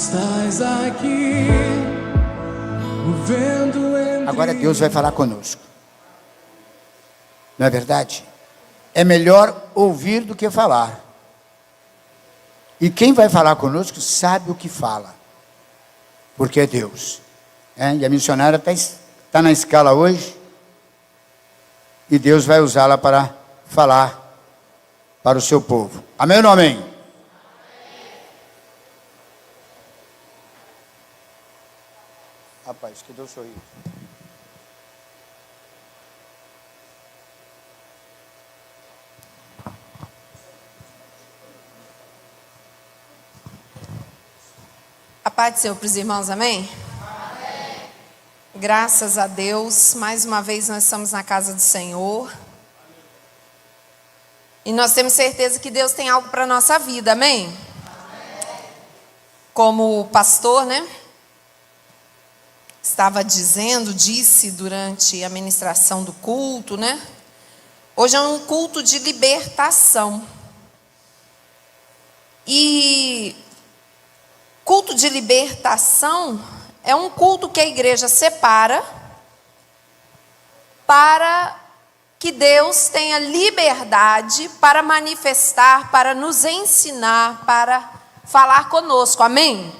estás aqui, movendo entre... Agora Deus vai falar conosco. Não é verdade? É melhor ouvir do que falar. E quem vai falar conosco sabe o que fala, porque é Deus. E a missionária está na escala hoje, e Deus vai usá-la para falar para o seu povo. Amém ou não amém? Rapaz, que Deus sorriu. A paz do Senhor para os irmãos, amém? Amém? Graças a Deus, mais uma vez nós estamos na casa do Senhor. E nós temos certeza que Deus tem algo para a nossa vida, amém? Amém? Como o pastor, disse durante a ministração do culto, Hoje é um culto de libertação. E culto de libertação é um culto que a igreja separa para que Deus tenha liberdade para manifestar, para nos ensinar, para falar conosco, amém?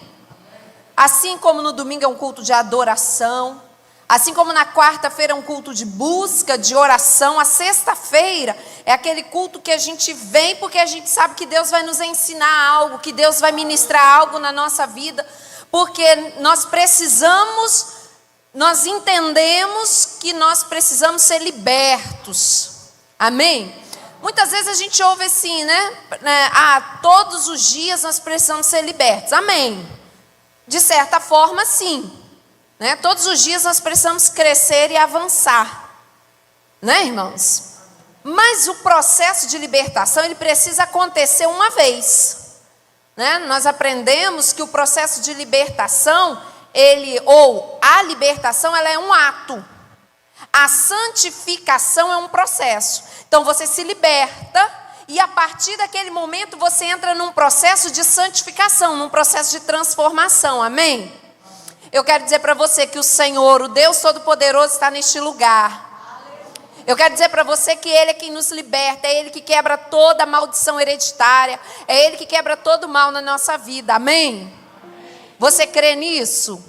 Assim como no domingo é um culto de adoração, assim como na quarta-feira é um culto de busca, de oração, a sexta-feira é aquele culto que a gente vem porque a gente sabe que Deus vai nos ensinar algo, que Deus vai ministrar algo na nossa vida, porque nós entendemos que nós precisamos ser libertos, amém? Muitas vezes a gente ouve assim, todos os dias nós precisamos ser libertos, amém? De certa forma, sim. Todos os dias nós precisamos crescer e avançar. Irmãos? Mas o processo de libertação, ele precisa acontecer uma vez. Nós aprendemos que o processo de libertação, a libertação, ela é um ato. A santificação é um processo. Então você se liberta e a partir daquele momento você entra num processo de santificação, num processo de transformação, amém? Eu quero dizer para você que o Senhor, o Deus Todo-Poderoso, está neste lugar. Eu quero dizer para você que Ele é quem nos liberta, é Ele que quebra toda maldição hereditária, é Ele que quebra todo mal na nossa vida, amém? Você crê nisso?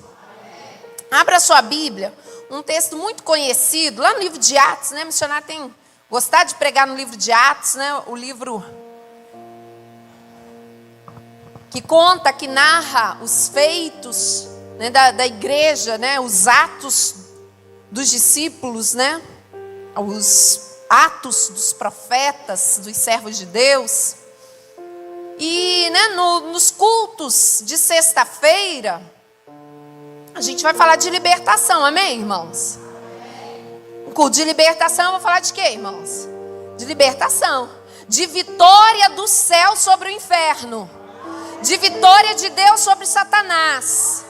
Abra sua Bíblia, um texto muito conhecido, lá no livro de Atos, missionário tem gostado de pregar no livro de Atos, o livro que conta, que narra os feitos da igreja, os atos dos discípulos, os atos dos profetas, dos servos de Deus. E nos cultos de sexta-feira, a gente vai falar de libertação, amém, irmãos? O culto de libertação, eu vou falar de quê, irmãos? De libertação, de vitória do céu sobre o inferno, de vitória de Deus sobre Satanás.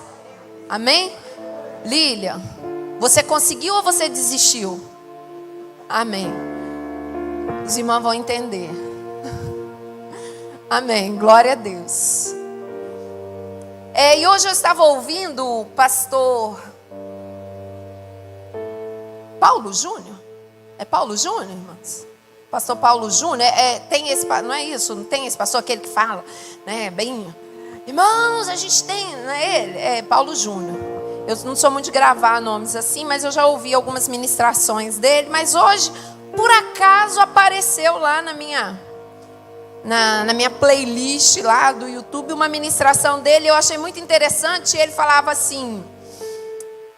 Amém? Lília, você conseguiu ou você desistiu? Amém. Os irmãos vão entender. Amém, glória a Deus. E hoje eu estava ouvindo o pastor Paulo Júnior. É Paulo Júnior, irmãos? Pastor Paulo Júnior, tem esse, não é isso? Não tem esse pastor, aquele que fala, bem... Irmãos, a gente tem, não é ele? É Paulo Júnior. Eu não sou muito de gravar nomes assim, mas eu já ouvi algumas ministrações dele. Mas hoje, por acaso, apareceu lá na minha playlist lá do YouTube uma ministração dele. Eu achei muito interessante. Ele falava assim: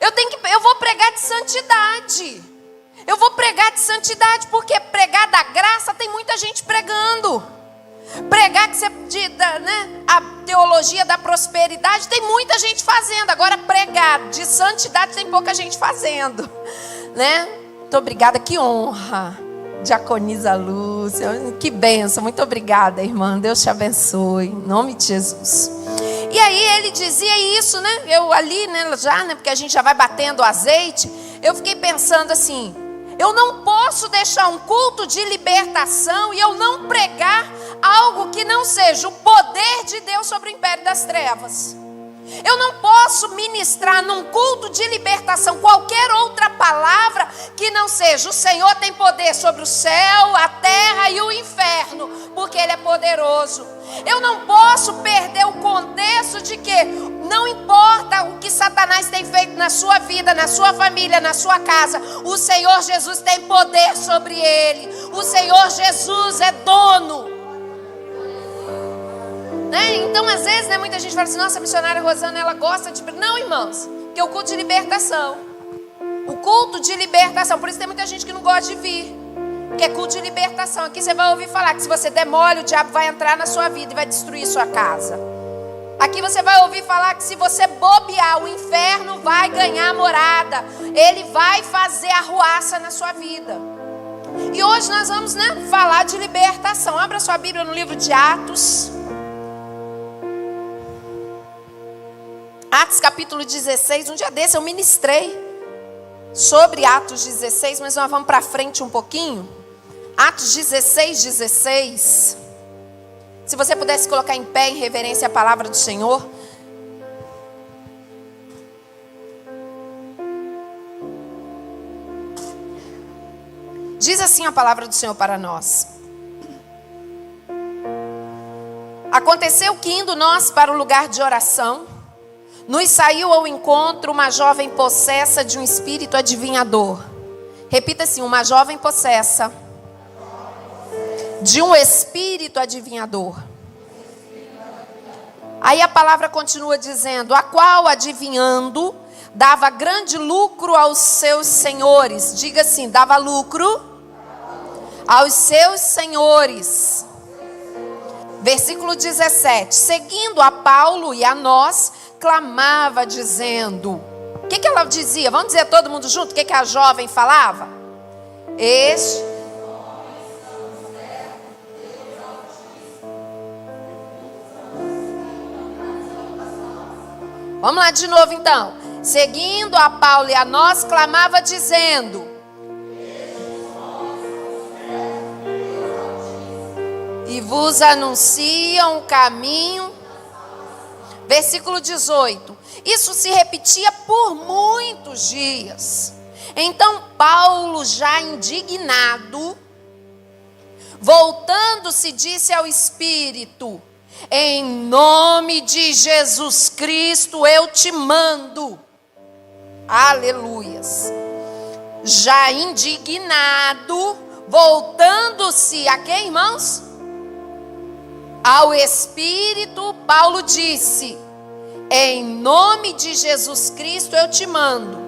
eu vou pregar de santidade. Eu vou pregar de santidade, porque pregar da graça tem muita gente pregando. Pregar a teologia da prosperidade tem muita gente fazendo. Agora pregar de santidade tem pouca gente fazendo, Muito obrigada, que honra. Diaconisa Lúcia, que bênção. Muito obrigada, irmã, Deus te abençoe, em nome de Jesus. E aí ele dizia isso, Eu ali, porque a gente já vai batendo o azeite. Eu fiquei pensando assim: eu não posso deixar um culto de libertação e eu não pregar algo que não seja o poder de Deus sobre o império das trevas. Eu não posso ministrar num culto de libertação qualquer outra palavra que não seja: o Senhor tem poder sobre o céu, a terra e o inferno, porque Ele é poderoso. Eu não posso perder o contexto de que não importa o que Satanás tem feito na sua vida, na sua família, na sua casa, o Senhor Jesus tem poder sobre ele. O Senhor Jesus é dono. Né? Então, às vezes, né, muita gente fala assim: nossa, a missionária Rosana, ela gosta de... Não, irmãos, que é o culto de libertação. O culto de libertação. Por isso tem muita gente que não gosta de vir, que é culto de libertação. Aqui você vai ouvir falar que se você der mole, o diabo vai entrar na sua vida e vai destruir sua casa. Aqui você vai ouvir falar que se você bobear, o inferno vai ganhar morada. Ele vai fazer arruaça na sua vida. E hoje nós vamos, né, falar de libertação. Abra sua Bíblia no livro de Atos. Atos capítulo 16. Um dia desse eu ministrei sobre Atos 16, mas nós vamos para frente um pouquinho. Atos 16, 16. Se você pudesse colocar em pé em reverência à palavra do Senhor. Diz assim a palavra do Senhor para nós: aconteceu que, indo nós para o lugar de oração, nos saiu ao encontro uma jovem possessa de um espírito adivinhador. Repita assim: uma jovem possessa de um espírito adivinhador. Aí a palavra continua dizendo: a qual, adivinhando, dava grande lucro aos seus senhores. Diga assim: dava lucro aos seus senhores. Versículo 17: seguindo a Paulo e a nós, clamava dizendo... O que ela dizia? Vamos dizer todo mundo junto o que a jovem falava? Vamos lá de novo então. Seguindo a Paulo e a nós, clamava dizendo... e vos anunciam o caminho. Versículo 18. Isso se repetia por muitos dias. Então Paulo, já indignado, voltando-se, disse ao Espírito: em nome de Jesus Cristo eu te mando. Aleluias. Já indignado, voltando-se a quem, irmãos? Ao Espírito, Paulo disse: em nome de Jesus Cristo eu te mando,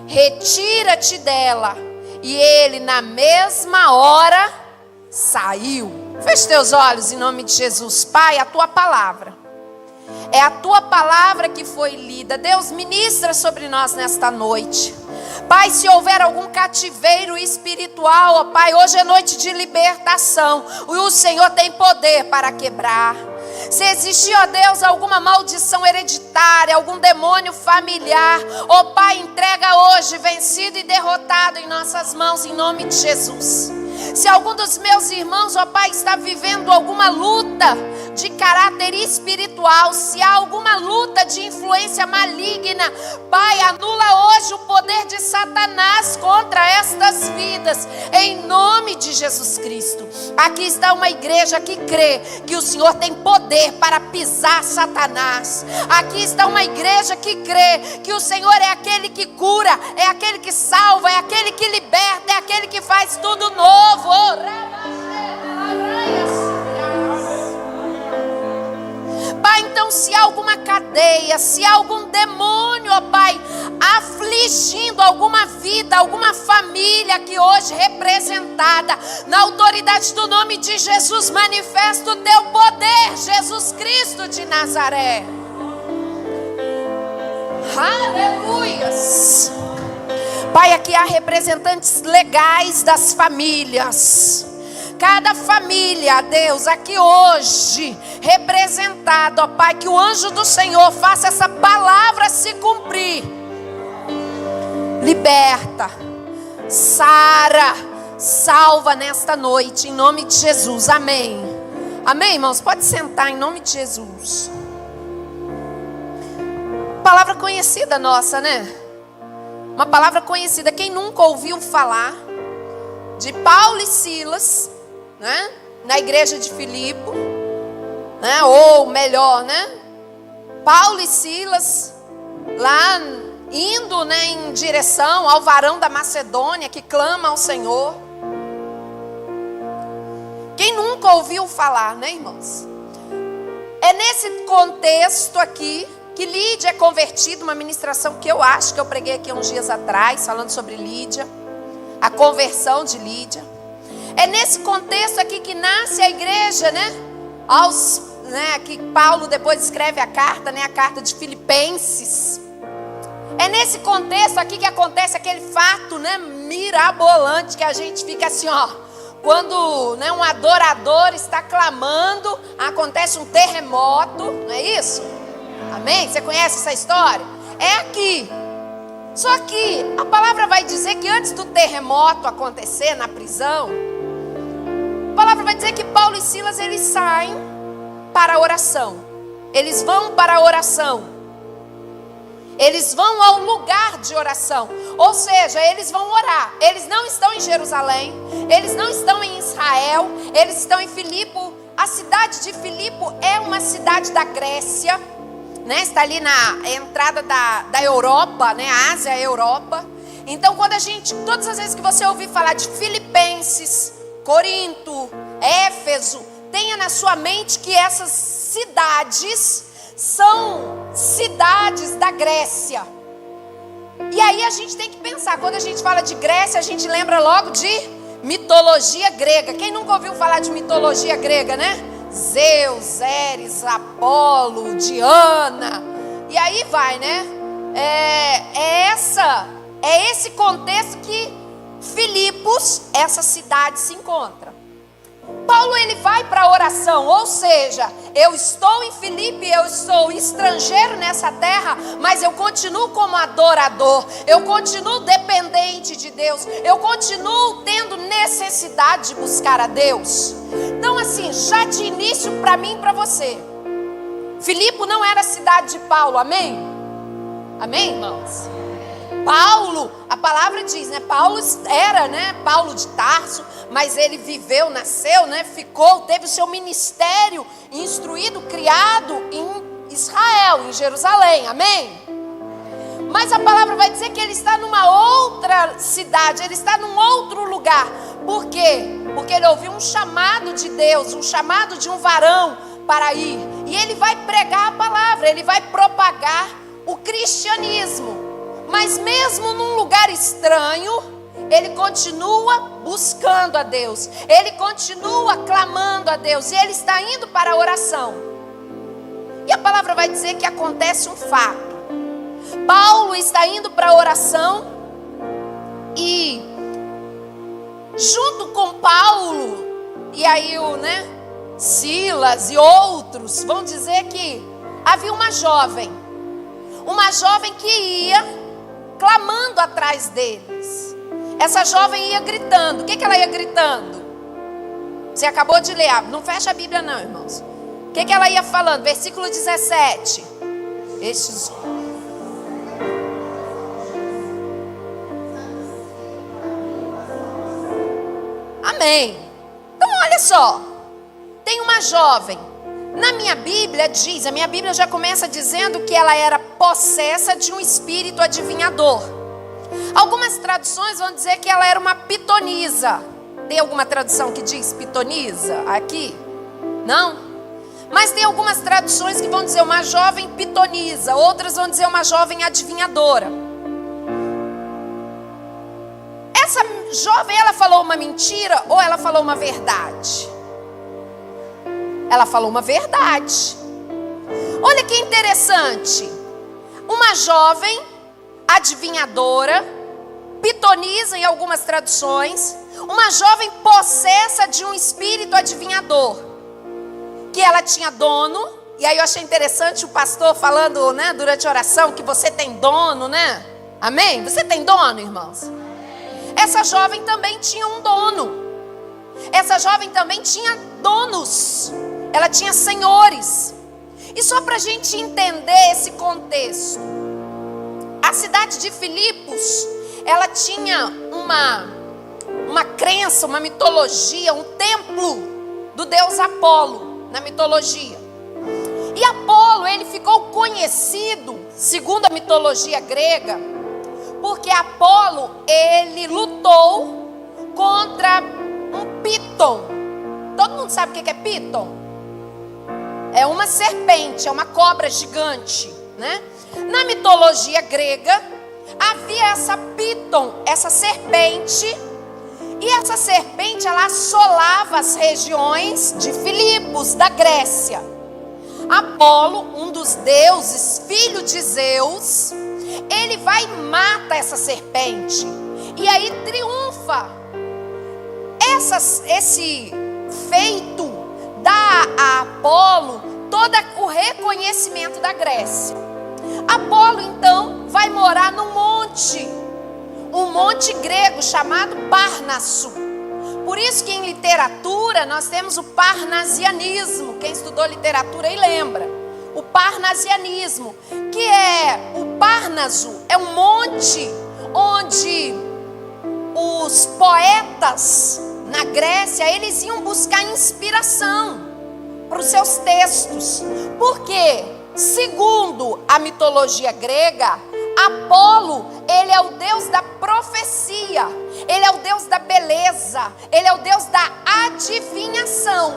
retira-te dela. E ele na mesma hora saiu. Feche teus olhos em nome de Jesus. Pai, a tua palavra, é a tua palavra que foi lida. Deus, ministra sobre nós nesta noite. Pai, se houver algum cativeiro espiritual, ó Pai, hoje é noite de libertação. O Senhor tem poder para quebrar. Se existir, ó Deus, alguma maldição hereditária, algum demônio familiar, ó Pai, entrega hoje, vencido e derrotado, em nossas mãos, em nome de Jesus. Se algum dos meus irmãos, ó Pai, está vivendo alguma luta de caráter espiritual, se há alguma luta de influência maligna, Pai, anula hoje o poder de Satanás contra estas vidas, em nome de Jesus Cristo. Aqui está uma igreja que crê que o Senhor tem poder para pisar Satanás. Aqui está uma igreja que crê que o Senhor é aquele que cura, é aquele que salva, é aquele que liberta, é aquele que faz tudo novo. Pai, então se há alguma cadeia, se há algum demônio, ó Pai, afligindo alguma vida, alguma família aqui hoje representada, na autoridade do nome de Jesus, manifesta o teu poder, Jesus Cristo de Nazaré. Aleluias. Pai, aqui há representantes legais das famílias. Cada família, Deus, aqui hoje representada, ó Pai, que o anjo do Senhor faça essa palavra se cumprir. Liberta, sara, salva nesta noite, em nome de Jesus, amém. Amém, irmãos? Pode sentar em nome de Jesus. conhecida nossa, né? Uma palavra conhecida. Quem nunca ouviu falar de Paulo e Silas, né? Na igreja de Filipe, né? Ou melhor, né? Paulo e Silas lá indo, né, em direção ao varão da Macedônia que clama ao Senhor. Quem nunca ouviu falar, né, irmãos? É nesse contexto aqui que Lídia é convertida, uma ministração que eu acho que eu preguei aqui uns dias atrás, falando sobre Lídia, a conversão de Lídia. É nesse contexto aqui que nasce a igreja, né? Que Paulo depois escreve a carta, né? A carta de Filipenses. É nesse contexto aqui que acontece aquele fato, né? Mirabolante, que a gente fica assim, ó. Quando, né, um adorador está clamando, acontece um terremoto, não é isso? Amém? Você conhece essa história? É aqui. Só que a palavra vai dizer que antes do terremoto acontecer na prisão, a palavra vai dizer que Paulo e Silas, eles saem para a oração. Eles vão para a oração. Eles vão ao lugar de oração. Ou seja, eles vão orar. Eles não estão em Jerusalém. Eles não estão em Israel. Eles estão em Filipe. A cidade de Filipe é uma cidade da Grécia, né? Está ali na entrada da Europa, né? A Ásia, a Europa. Então, todas as vezes que você ouvir falar de Filipenses, Corinto, Éfeso, tenha na sua mente que essas cidades são cidades da Grécia. E aí a gente tem que pensar, quando a gente fala de Grécia, a gente lembra logo de mitologia grega. Quem nunca ouviu falar de mitologia grega, né? Zeus, Eris, Apolo, Diana. E aí vai, né? É esse contexto que Filipos, essa cidade, se encontra. Paulo, ele vai para a oração, ou seja, eu estou em Filipe, eu sou estrangeiro nessa terra, mas eu continuo como adorador, eu continuo dependente de Deus, eu continuo tendo necessidade de buscar a Deus. Então assim, já de início para mim e para você, Filipe não era a cidade de Paulo, amém? Amém, irmãos? Paulo, a palavra diz, né? Paulo era, né? Paulo de Tarso, mas ele viveu, nasceu, né? Teve o seu ministério instruído, criado em Israel, em Jerusalém, amém? Mas a palavra vai dizer que ele está numa outra cidade, ele está num outro lugar. Por quê? Porque ele ouviu um chamado de Deus, um chamado de um varão para ir. E ele vai pregar a palavra, ele vai propagar o cristianismo. Mas mesmo num lugar estranho, ele continua buscando a Deus. Ele continua clamando a Deus. E ele está indo para a oração. E a palavra vai dizer que acontece um fato. Paulo está indo para a oração. E junto com Paulo, e aí Silas e outros, vão dizer que havia uma jovem que ia clamando atrás deles. Essa jovem ia gritando. O que ela ia gritando? Você acabou de ler. Não fecha a Bíblia não, irmãos. O que ela ia falando? Versículo 17. Amém. Então olha só. Tem uma jovem. Na minha Bíblia diz, a minha Bíblia já começa dizendo que ela era possessa de um espírito adivinhador. Algumas traduções vão dizer que ela era uma pitonisa. Tem alguma tradução que diz pitonisa aqui? Não? Mas tem algumas traduções que vão dizer uma jovem pitonisa, outras vão dizer uma jovem adivinhadora. Essa jovem, ela falou uma mentira ou ela falou uma verdade? Ela falou uma verdade. Olha que interessante. Uma jovem adivinhadora, pitonisa em algumas traduções, uma jovem possessa de um espírito adivinhador, que ela tinha dono. E aí eu achei interessante o pastor falando, né, durante a oração, que você tem dono, né? Amém? Você tem dono, irmãos? Essa jovem também tinha um dono. Essa jovem também tinha donos. Ela tinha senhores. E só para a gente entender esse contexto, A cidade de Filipos, ela tinha uma crença, uma mitologia, um templo do deus Apolo na mitologia. E Apolo, ele ficou conhecido, segundo a mitologia grega, porque Apolo, ele lutou contra um Piton. Todo mundo sabe o que é Piton? É uma serpente, é uma cobra gigante, né? Na mitologia grega, havia essa Piton, essa serpente, e essa serpente, ela assolava as regiões de Filipos, da Grécia. Apolo, um dos deuses, filho de Zeus, ele vai e mata essa serpente, e aí triunfa. Esse feito dá a Apolo todo o reconhecimento da Grécia. Apolo então vai morar no monte, um monte grego chamado Parnaso. Por isso que em literatura nós temos o parnasianismo. Quem estudou literatura aí lembra. O parnasianismo, que é o Parnaso, é um monte onde os poetas na Grécia, eles iam buscar inspiração para os seus textos. Porque, segundo a mitologia grega, Apolo, ele é o deus da profecia, ele é o deus da beleza, ele é o deus da adivinhação.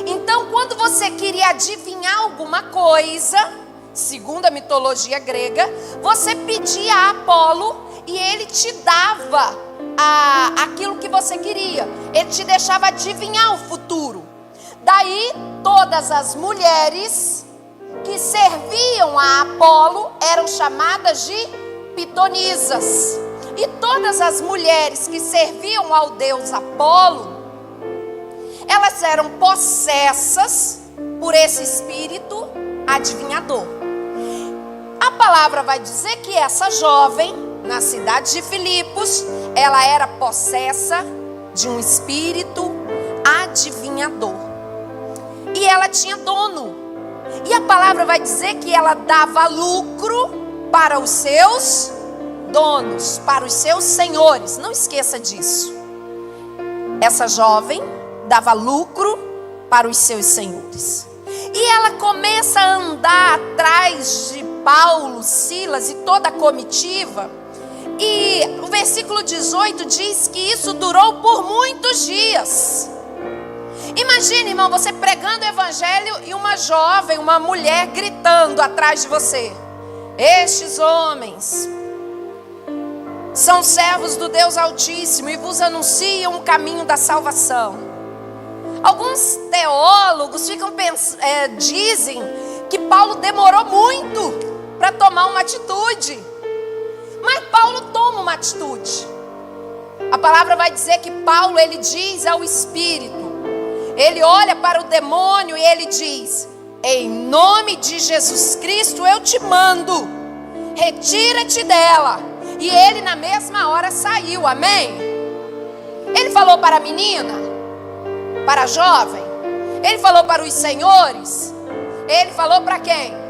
Então, quando você queria adivinhar alguma coisa, segundo a mitologia grega, você pedia a Apolo e ele te dava aquilo que você queria. Ele te deixava adivinhar o futuro. Daí, todas as mulheres que serviam a Apolo eram chamadas de pitonisas. E todas as mulheres que serviam ao deus Apolo, elas eram possessas por esse espírito adivinhador. A palavra vai dizer que essa jovem, na cidade de Filipos, ela era possessa de um espírito adivinhador. E ela tinha dono. E a palavra vai dizer que ela dava lucro para os seus donos, para os seus senhores. Não esqueça disso. Essa jovem dava lucro para os seus senhores. E ela começa a andar atrás de Paulo, Silas e toda a comitiva. E o versículo 18 diz que isso durou por muitos dias. Imagine, irmão, você pregando o evangelho e uma jovem, uma mulher gritando atrás de você: estes homens são servos do Deus Altíssimo e vos anunciam o caminho da salvação. Alguns teólogos dizem que Paulo demorou muito para tomar uma atitude. Mas Paulo toma uma atitude. A palavra vai dizer que Paulo, ele diz ao Espírito, ele olha para o demônio e ele diz: em nome de Jesus Cristo eu te mando, retira-te dela. E ele na mesma hora saiu, amém? Ele falou para a menina, para a jovem, ele falou para os senhores, ele falou para quem?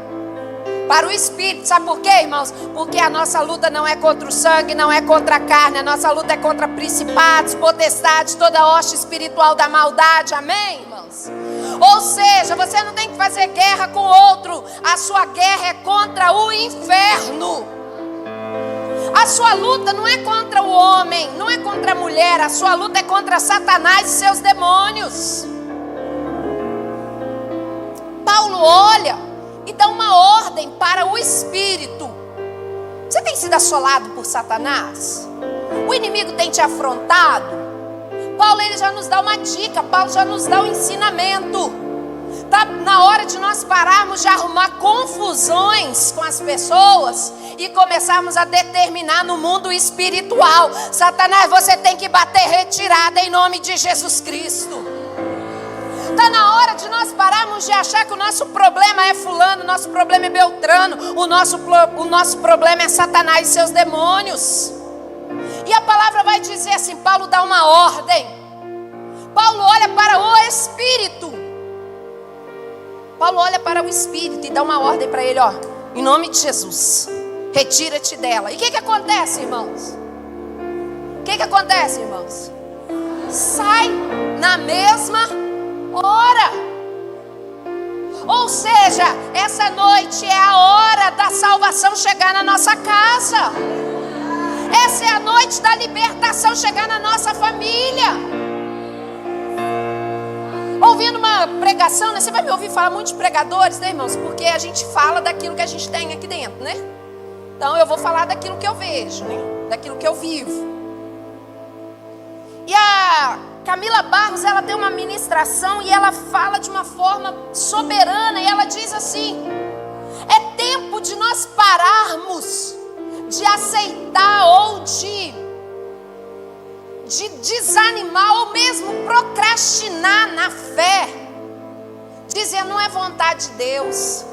Para o Espírito. Sabe por quê, irmãos? Porque a nossa luta não é contra o sangue, não é contra a carne. A nossa luta é contra principados, potestades, toda hoste espiritual da maldade. Amém, irmãos? Ou seja, você não tem que fazer guerra com outro. A sua guerra é contra o inferno. A sua luta não é contra o homem, não é contra a mulher. A sua luta é contra Satanás e seus demônios. Paulo olha e dá uma ordem para o Espírito. Você tem sido assolado por Satanás? O inimigo tem te afrontado? Paulo, ele já nos dá uma dica. Paulo já nos dá um ensinamento. Está na hora de nós pararmos de arrumar confusões com as pessoas e começarmos a determinar no mundo espiritual: Satanás, você tem que bater retirada em nome de Jesus Cristo. Está na hora de nós pararmos de achar que o nosso problema é fulano, o nosso problema é Beltrano, o nosso problema é Satanás e seus demônios. E a palavra vai dizer assim, Paulo dá uma ordem. Paulo olha para o Espírito. Paulo olha para o Espírito e dá uma ordem para ele, ó, em nome de Jesus. retira-te dela. E o que acontece, irmãos? O que acontece, irmãos? Sai na mesma hora. Ou seja, essa noite é a hora da salvação chegar na nossa casa. Essa é a noite da libertação chegar na nossa família. Ouvindo uma pregação, né? Você vai me ouvir falar muito de pregadores, né, irmãos? Porque a gente fala daquilo que a gente tem aqui dentro, né? Então eu vou falar daquilo que eu vejo, né? Daquilo que eu vivo. E a Camila Barros, ela tem uma ministração e ela fala de uma forma soberana. E ela diz assim: é tempo de nós pararmos de aceitar ou de desanimar ou mesmo procrastinar na fé, dizer não é vontade de Deus,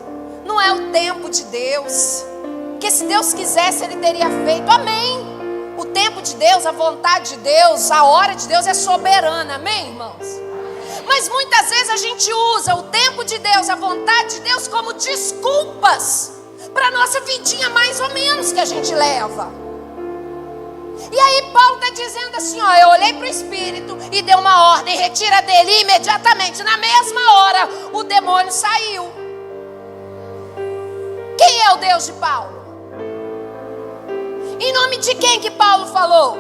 não é o tempo de Deus, porque se Deus quisesse Ele teria feito. Amém. O tempo de Deus, a vontade de Deus, a hora de Deus é soberana, amém, irmãos? Mas muitas vezes a gente usa o tempo de Deus, a vontade de Deus como desculpas para a nossa vidinha mais ou menos que a gente leva. E aí Paulo está dizendo assim, ó, eu olhei para o Espírito e dei uma ordem, retira dele, e imediatamente, na mesma hora, o demônio saiu. Quem é o Deus de Paulo? Em nome de quem que Paulo falou?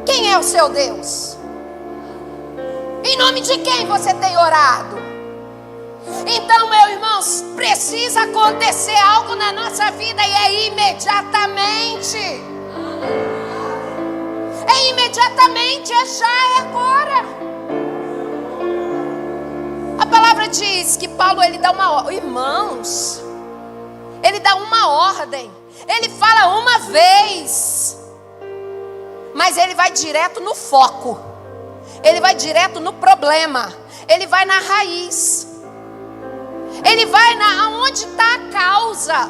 Quem é o seu Deus? Em nome de quem você tem orado? Então, meus irmãos, precisa acontecer algo na nossa vida e é imediatamente. É imediatamente, é já, é agora. A palavra diz que Paulo, ele dá uma ordem. Irmãos, ele dá uma ordem. Ele fala uma vez, mas ele vai direto no foco. Ele vai direto no problema. Ele vai na raiz. Ele vai aonde está a causa.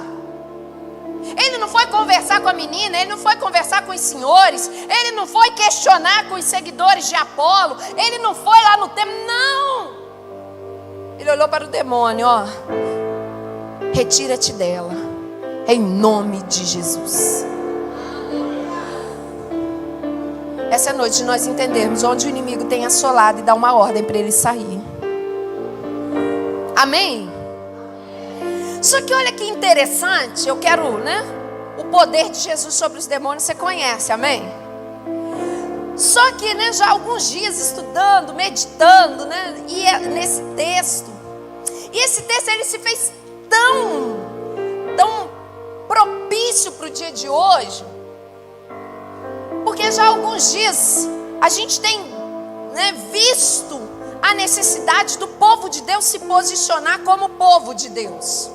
Ele não foi conversar com a menina, ele não foi conversar com os senhores, ele não foi questionar com os seguidores de Apolo, ele não foi lá no templo, não. Ele olhou para o demônio, ó. Retira-te dela, em nome de Jesus. Essa é a noite de nós entendermos onde o inimigo tem assolado e dar uma ordem para ele sair. Amém? Só que olha que interessante, eu quero, né? O poder de Jesus sobre os demônios você conhece, amém? Só que, né, já há alguns dias estudando, meditando, né? E nesse texto. E esse texto ele se fez tão propício para o dia de hoje. Porque já há alguns dias a gente tem, né, visto a necessidade do povo de Deus se posicionar como povo de Deus.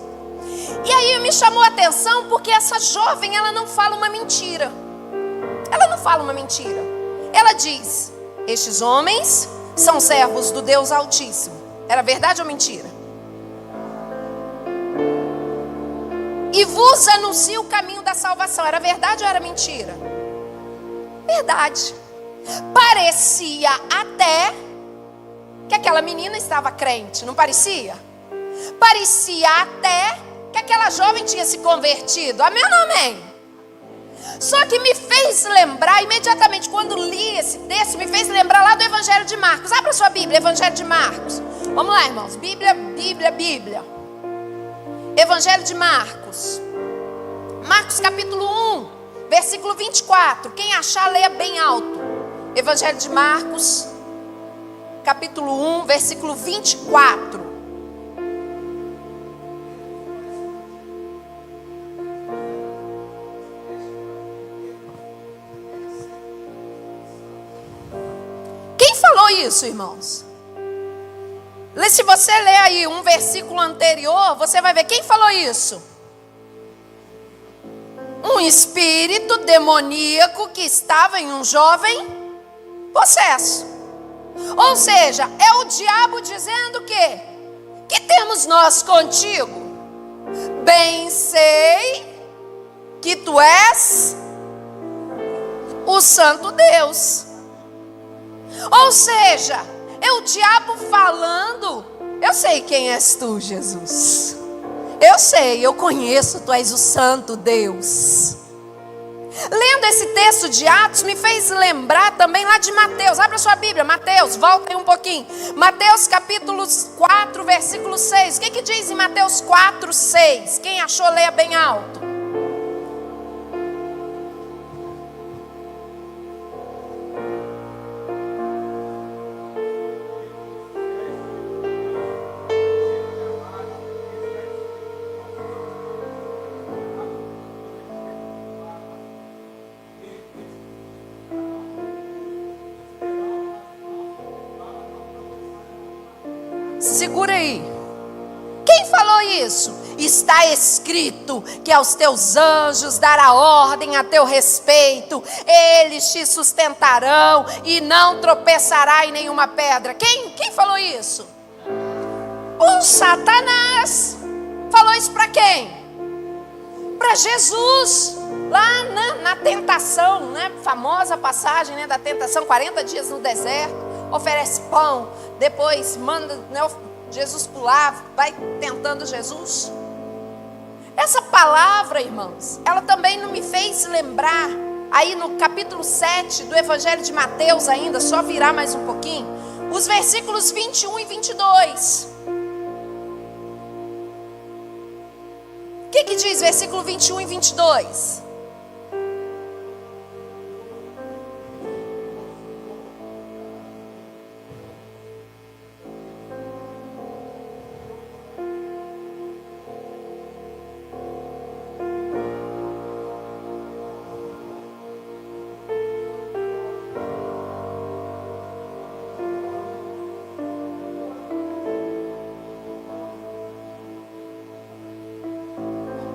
E aí me chamou a atenção porque essa jovem, ela não fala uma mentira. Ela não fala uma mentira. Ela diz, estes homens são servos do Deus Altíssimo. Era verdade ou mentira? E vos anuncio o caminho da salvação. Era verdade ou era mentira? Verdade. Parecia até que aquela menina estava crente, não parecia? Parecia até que aquela jovem tinha se convertido. Amém ou não amém? Só que me fez lembrar, imediatamente quando li esse texto, me fez lembrar lá do Evangelho de Marcos. Abra sua Bíblia, Evangelho de Marcos. Vamos lá, irmãos. Bíblia. Evangelho de Marcos. Marcos capítulo 1, versículo 24. Quem achar, leia bem alto. Evangelho de Marcos, capítulo 1, versículo 24. Quem falou isso, irmãos? Se você ler aí um versículo anterior, você vai ver quem falou isso. Um espírito demoníaco que estava em um jovem possesso. Ou seja, é o diabo dizendo que temos nós contigo? Bem sei que tu és o Santo Deus. Ou seja, é o diabo falando, eu sei quem és tu, Jesus. Eu sei, eu conheço, tu és o santo Deus. Lendo esse texto de Atos, me fez lembrar também lá de Mateus. Abra sua Bíblia, Mateus, volta aí um pouquinho. Mateus capítulo 4, versículo 6. O que diz em Mateus 4, 6? Quem achou, leia bem alto. Segura aí. Quem falou isso? Está escrito que aos teus anjos dará ordem a teu respeito. Eles te sustentarão e não tropeçará em nenhuma pedra. Quem falou isso? O Satanás. Falou isso para quem? Para Jesus. Lá na tentação, né? Famosa passagem, né, da tentação, 40 dias no deserto. Oferece pão, depois manda, né, Jesus pular, vai tentando Jesus. Essa palavra, irmãos, ela também não me fez lembrar, aí no capítulo 7 do Evangelho de Mateus ainda, só virar mais um pouquinho, os versículos 21 e 22. O que diz versículo 21 e 22?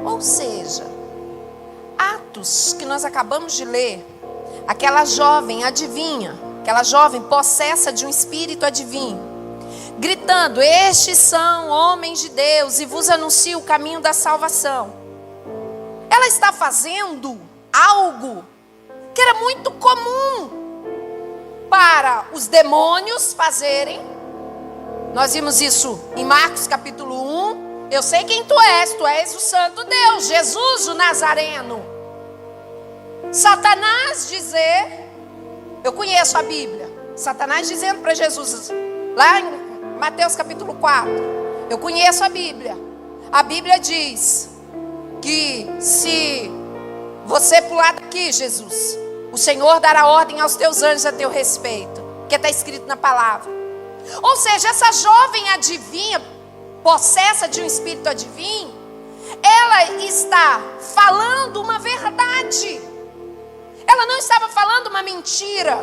Ou seja, Atos que nós acabamos de ler, aquela jovem adivinha, aquela jovem possessa de um espírito adivinho, gritando: estes são homens de Deus e vos anuncio o caminho da salvação. Ela está fazendo algo que era muito comum para os demônios fazerem. Nós vimos isso em Marcos capítulo 1. Eu sei quem tu és o santo Deus, Jesus o Nazareno. Satanás dizer, eu conheço a Bíblia, Satanás dizendo para Jesus, lá em Mateus capítulo 4, eu conheço a Bíblia diz que se você pular daqui, Jesus, o Senhor dará ordem aos teus anjos a teu respeito, que está escrito na palavra. Ou seja, essa jovem adivinha, possessa de um espírito adivinho, ela está falando uma verdade. Ela não estava falando uma mentira.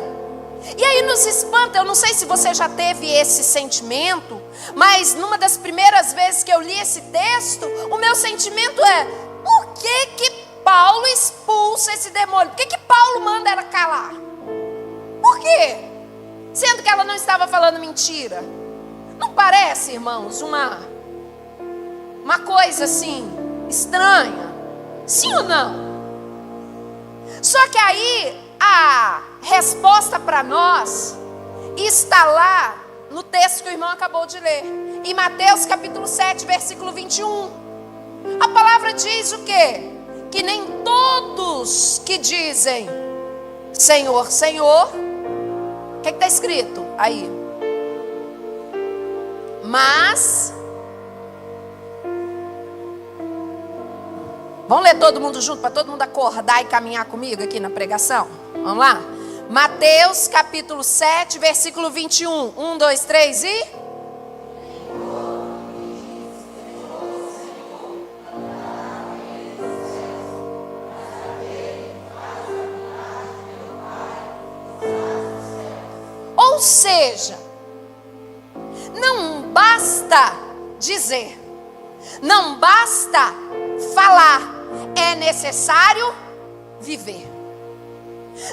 E aí nos espanta, eu não sei se você já teve esse sentimento, mas numa das primeiras vezes que eu li esse texto, o meu sentimento é: por que Paulo expulsa esse demônio? Por que Paulo manda ela calar? Por quê? Sendo que ela não estava falando mentira. Não parece, irmãos, uma coisa assim, estranha? Sim ou não? Só que aí, a resposta para nós está lá no texto que o irmão acabou de ler. Em Mateus capítulo 7, versículo 21. A palavra diz o quê? Que nem todos que dizem Senhor, Senhor. O que está escrito aí? Mas, vamos ler todo mundo junto, para todo mundo acordar e caminhar comigo aqui na pregação? Vamos lá? Mateus capítulo 7, versículo 21. 1, 2, 3 e... Ou seja, não basta dizer, não basta falar, é necessário viver.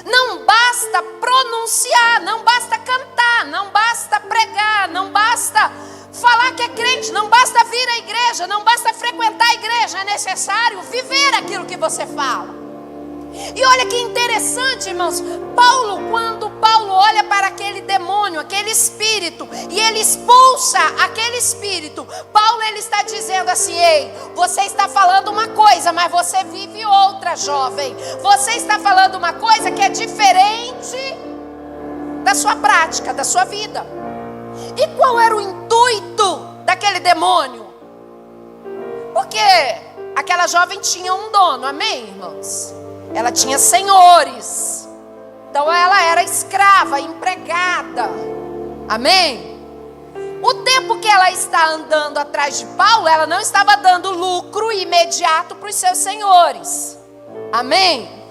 Não basta pronunciar, não basta cantar, não basta pregar, não basta falar que é crente, não basta vir à igreja, não basta frequentar a igreja, é necessário viver aquilo que você fala. E olha que interessante, irmãos. Quando Paulo olha para aquele demônio, aquele espírito, e ele expulsa aquele espírito, Paulo ele está dizendo assim: ei, você está falando uma coisa, mas você vive outra, jovem. Você está falando uma coisa que é diferente da sua prática, da sua vida. E qual era o intuito daquele demônio? Porque aquela jovem tinha um dono, amém, irmãos? Ela tinha senhores. Então ela era escrava, empregada. Amém? O tempo que ela está andando atrás de Paulo, ela não estava dando lucro imediato para os seus senhores. Amém?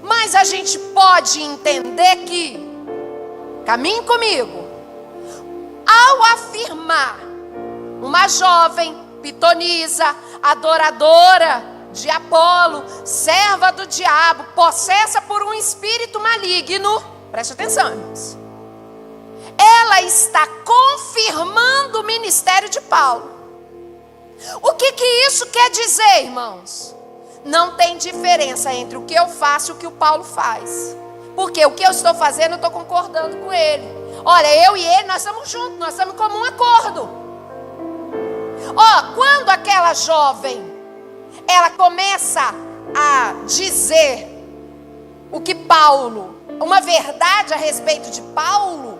Mas a gente pode entender que, caminhe comigo, ao afirmar uma jovem pitonisa, adoradora de Apolo, serva do diabo, possessa por um espírito maligno, preste atenção, irmãos, ela está confirmando o ministério de Paulo. O que isso quer dizer, irmãos? Não tem diferença entre o que eu faço e o que o Paulo faz, porque o que eu estou fazendo, eu estou concordando com ele. Olha, eu e ele, nós estamos juntos, nós estamos em comum acordo. Quando aquela jovem ela começa a dizer o que Paulo, uma verdade a respeito de Paulo,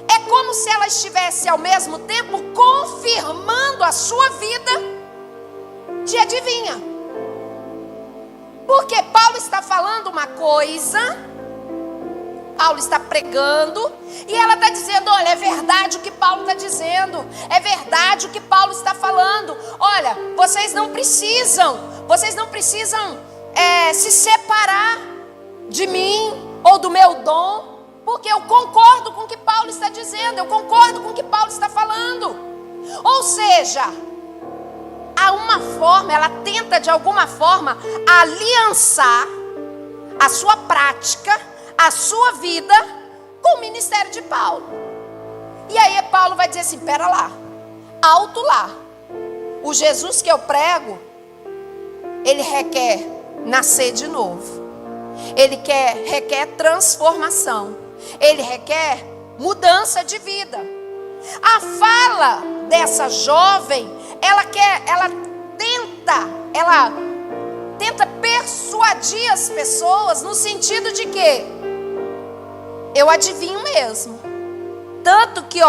é como se ela estivesse ao mesmo tempo confirmando a sua vida de adivinha. Porque Paulo está falando uma coisa, Paulo está pregando, e ela está dizendo: olha, é verdade o que Paulo está dizendo, é verdade o que Paulo está falando. Olha, vocês não precisam se separar de mim ou do meu dom, porque eu concordo com o que Paulo está dizendo, eu concordo com o que Paulo está falando. Ou seja, há uma forma, ela tenta de alguma forma aliançar a sua prática, a sua vida com o ministério de Paulo. E aí Paulo vai dizer assim: pera lá, alto lá, o Jesus que eu prego, ele requer nascer de novo, ele requer transformação, ele requer mudança de vida. A fala dessa jovem, ela tenta persuadir as pessoas no sentido de que eu adivinho mesmo. Tanto que,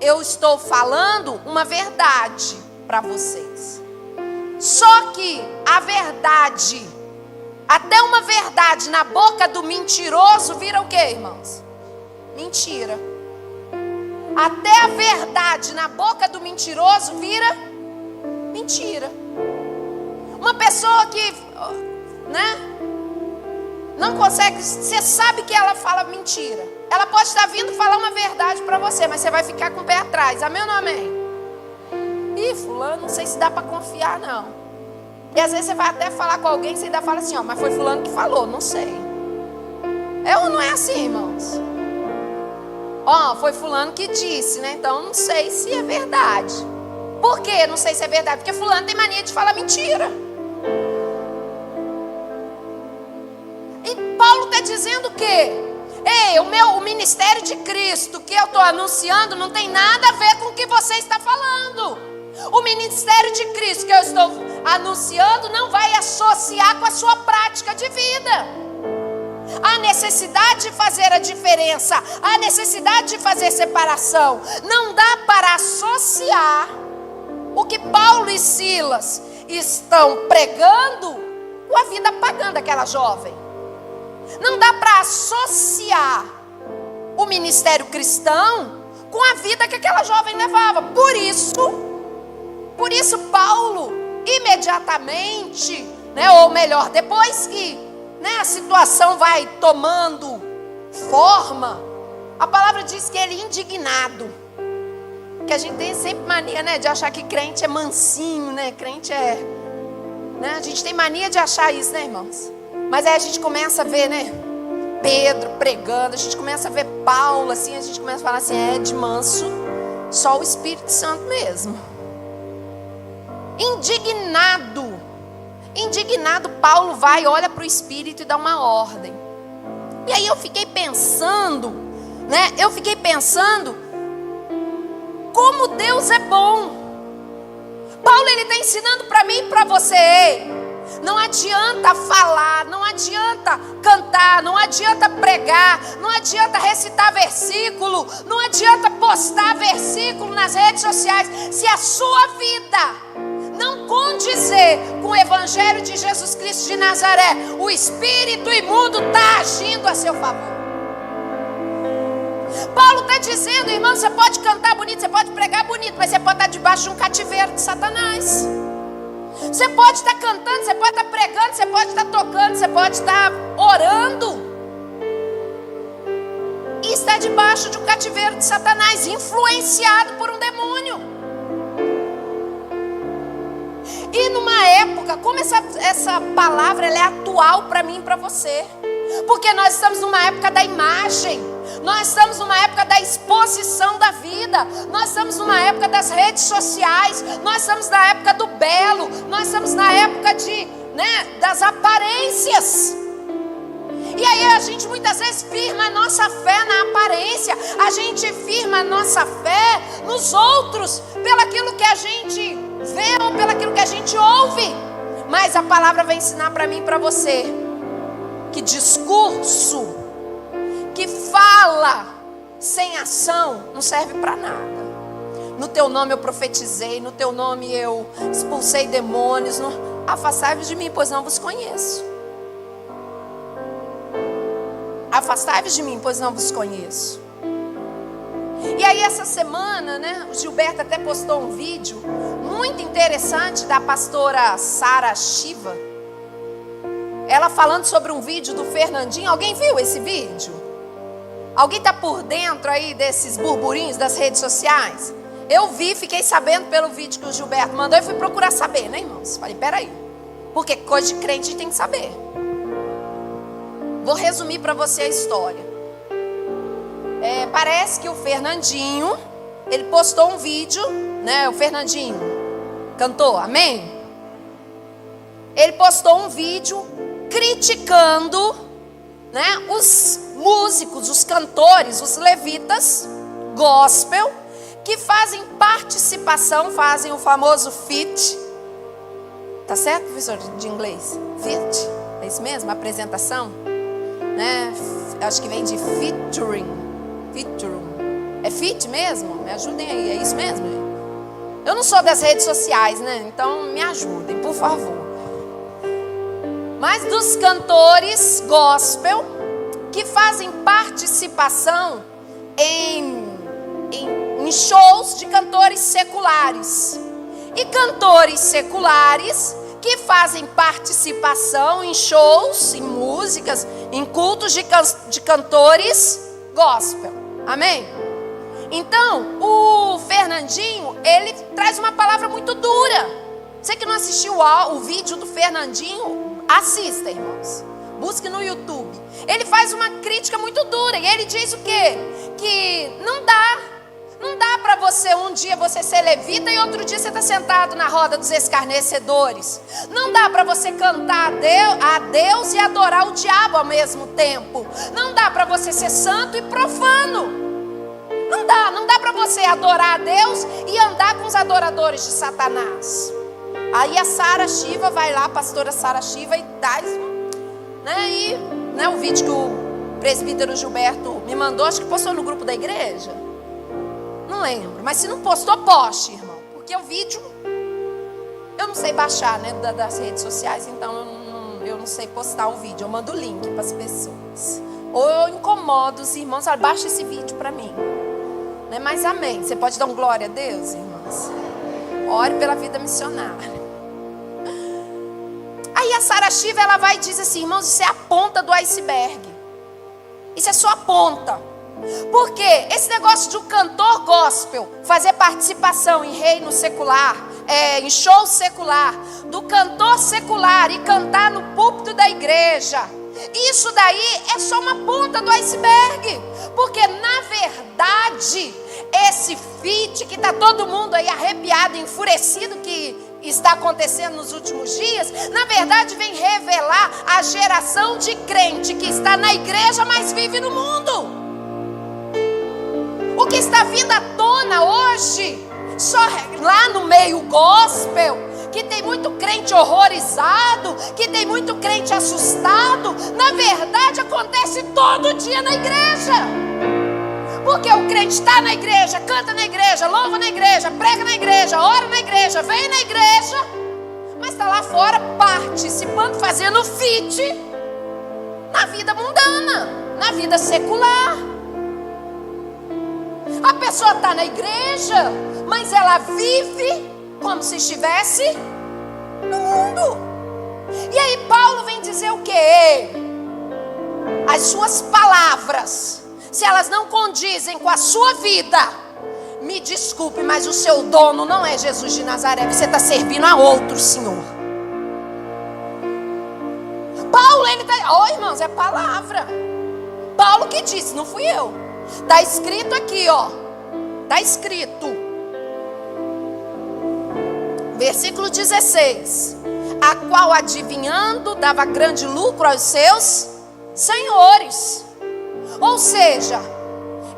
eu estou falando uma verdade para vocês. Só que a verdade, até uma verdade na boca do mentiroso vira o quê, irmãos? Mentira. Até a verdade na boca do mentiroso vira mentira. Uma pessoa que, não consegue, você sabe que ela fala mentira. Ela pode estar vindo falar uma verdade para você, mas você vai ficar com o pé atrás. Amém ou não amém? Ih, fulano, não sei se dá para confiar não. E às vezes você vai até falar com alguém, você ainda fala assim: mas foi fulano que falou, não sei. É ou não é assim, irmãos? Foi fulano que disse, né? Então não sei se é verdade. Por que não sei se é verdade? Porque fulano tem mania de falar mentira. E Paulo está dizendo que o ministério de Cristo que eu estou anunciando não tem nada a ver com o que você está falando. O ministério de Cristo que eu estou anunciando não vai associar com a sua prática de vida. A necessidade de fazer a diferença, a necessidade de fazer separação, não dá para associar o que Paulo e Silas estão pregando com a vida pagã daquela jovem. Não dá para associar o ministério cristão com a vida que aquela jovem levava. Por isso Paulo imediatamente, ou melhor, depois que a situação vai tomando forma, a palavra diz que ele indignado, que a gente tem sempre mania, de achar que crente é mansinho, crente é, a gente tem mania de achar isso, irmãos? Mas aí a gente começa a ver, Pedro pregando, a gente começa a ver Paulo, assim, a gente começa a falar assim: de manso, só o Espírito Santo mesmo. Indignado. Indignado, Paulo vai, olha para o Espírito e dá uma ordem. E aí eu fiquei pensando, né? Como Deus é bom. Paulo, ele está ensinando para mim e para você. Não adianta falar, não adianta cantar, não adianta pregar, não adianta recitar versículo, não adianta postar versículo nas redes sociais, se a sua vida não condizer com o Evangelho de Jesus Cristo de Nazaré, o espírito imundo está agindo a seu favor. Paulo está dizendo, irmão, você pode cantar bonito, você pode pregar bonito, mas você pode estar debaixo de um cativeiro de Satanás. Você pode estar cantando, você pode estar pregando, você pode estar tocando, você pode estar orando e está debaixo de um cativeiro de Satanás, influenciado por um demônio. E numa época, como essa palavra ela é atual para mim e para você, porque nós estamos numa época da imagem. Nós estamos numa época da exposição da vida. Nós estamos numa época das redes sociais. Nós estamos na época do belo. Nós estamos na época das aparências. E aí a gente muitas vezes firma a nossa fé na aparência. A gente firma a nossa fé nos outros, pelaquilo que a gente vê ou pelaquilo que a gente ouve. Mas a palavra vai ensinar para mim e para você que discurso que fala sem ação não serve para nada. No teu nome eu profetizei, no teu nome eu expulsei demônios. Afastai-vos de mim, pois não vos conheço. Afastai-vos de mim, pois não vos conheço. E aí essa semana, né, o Gilberto até postou um vídeo muito interessante da pastora Sara Shiva. Ela falando sobre um vídeo do Fernandinho. Alguém viu esse vídeo? Alguém está por dentro aí desses burburinhos das redes sociais? Eu vi, fiquei sabendo pelo vídeo que o Gilberto mandou e fui procurar saber, né, irmãos? Falei, peraí, porque coisa de crente a gente tem que saber. Vou resumir para você a história. Parece que o Fernandinho, ele postou um vídeo, né? O Fernandinho, cantor, amém? Ele postou um vídeo criticando, né, os músicos, os cantores, os levitas, gospel, que fazem participação, fazem o famoso feat. Tá certo, professor de inglês? Feat, é isso mesmo? Apresentação, né? Acho que vem de featuring. É feat mesmo? Me ajudem aí, é isso mesmo? Eu não sou das redes sociais, né? Então me ajudem, por favor. Mas dos cantores gospel que fazem participação em shows de cantores seculares. E cantores seculares que fazem participação em shows, em músicas, em cultos de cantores gospel. Amém? Então, o Fernandinho, ele traz uma palavra muito dura. Você que não assistiu o vídeo do Fernandinho, assista, irmãos. Busque no YouTube. Ele faz uma crítica muito dura. E ele diz o quê? Que não dá para você um dia você ser levita e outro dia você está sentado na roda dos escarnecedores. Não dá para você cantar a Deus e adorar o diabo ao mesmo tempo. Não dá para você ser santo e profano. Não dá para você adorar a Deus e andar com os adoradores de Satanás. Aí a Sara Shiva vai lá, a pastora Sara Shiva, e dá, o vídeo que o presbítero Gilberto me mandou, acho que postou no grupo da igreja. Não lembro, mas se não postou, poste, irmão. Porque o vídeo, eu não sei baixar, né, das redes sociais, então eu não sei postar o vídeo. Eu mando o link para as pessoas. Ou eu incomodo os irmãos, olha, baixa esse vídeo para mim. Né? Mas amém. Você pode dar um glória a Deus, irmãos? Ore pela vida missionária. Aí a Sara Shiva, ela vai e diz assim, irmãos, isso é a ponta do iceberg. Isso é só a ponta. Porque esse negócio de um cantor gospel fazer participação em reino secular, em show secular, do cantor secular e cantar no púlpito da igreja, isso daí é só uma ponta do iceberg. Porque na verdade, esse feat que está todo mundo aí arrepiado, enfurecido, que está acontecendo nos últimos dias, na verdade vem revelar a geração de crente que está na igreja, mas vive no mundo. O que está vindo à tona hoje, só lá no meio gospel, que tem muito crente horrorizado, que tem muito crente assustado, na verdade acontece todo dia na igreja. Porque o crente está na igreja, canta na igreja, louva na igreja, prega na igreja, ora na igreja, vem na igreja, mas está lá fora participando, fazendo fit na vida mundana, na vida secular. A pessoa está na igreja, mas ela vive como se estivesse no mundo. E aí Paulo vem dizer o quê? As suas palavras, se elas não condizem com a sua vida, me desculpe, mas o seu dono não é Jesus de Nazaré. Você está servindo a outro senhor. Paulo, ele está... Ó, irmãos, é palavra. Paulo que disse, não fui eu. Está escrito aqui, ó. Está escrito. Versículo 16. A qual adivinhando dava grande lucro aos seus senhores. Ou seja,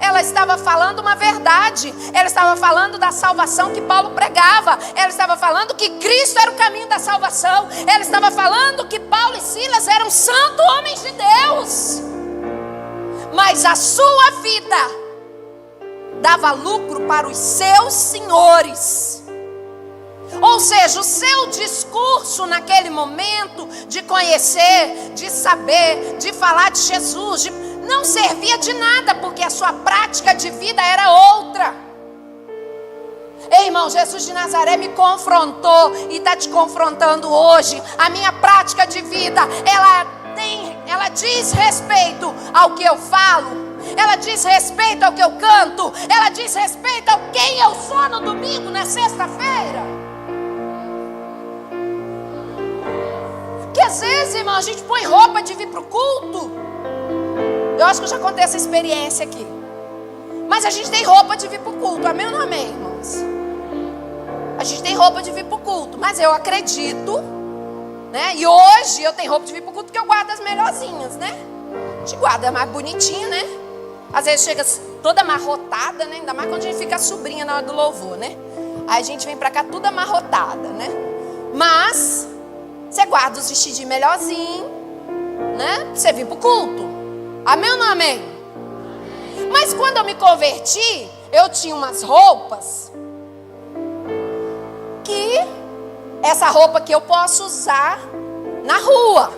ela estava falando uma verdade. Ela estava falando da salvação que Paulo pregava. Ela estava falando que Cristo era o caminho da salvação. Ela estava falando que Paulo e Silas eram santos homens de Deus. Mas a sua vida dava lucro para os seus senhores. Ou seja, o seu discurso naquele momento de conhecer, de saber, de falar de Jesus, não servia de nada, porque a sua prática de vida era outra. Ei, irmão, Jesus de Nazaré me confrontou e está te confrontando hoje. A minha prática de vida, ela diz respeito ao que eu falo, ela diz respeito ao que eu canto, ela diz respeito ao quem eu sou no domingo, na sexta-feira. Porque às vezes, irmão, a gente põe roupa de vir para o culto. Eu acho que eu já contei essa experiência aqui. Mas a gente tem roupa de vir para o culto, amém ou não amém, irmãos? A gente tem roupa de vir para o culto, mas eu acredito, né? E hoje eu tenho roupa de vir para o culto porque eu guardo as melhorzinhas, né? A gente guarda mais bonitinha, né? Às vezes chega toda amarrotada, né? Ainda mais quando a gente fica sobrinha na hora do louvor, né? Aí a gente vem pra cá toda amarrotada, né? Mas você guarda os vestidinhos melhorzinhos, né? Pra você vir pro culto. Amém ou não amém? Mas quando eu me converti, eu tinha umas roupas que essa roupa que eu posso usar na rua,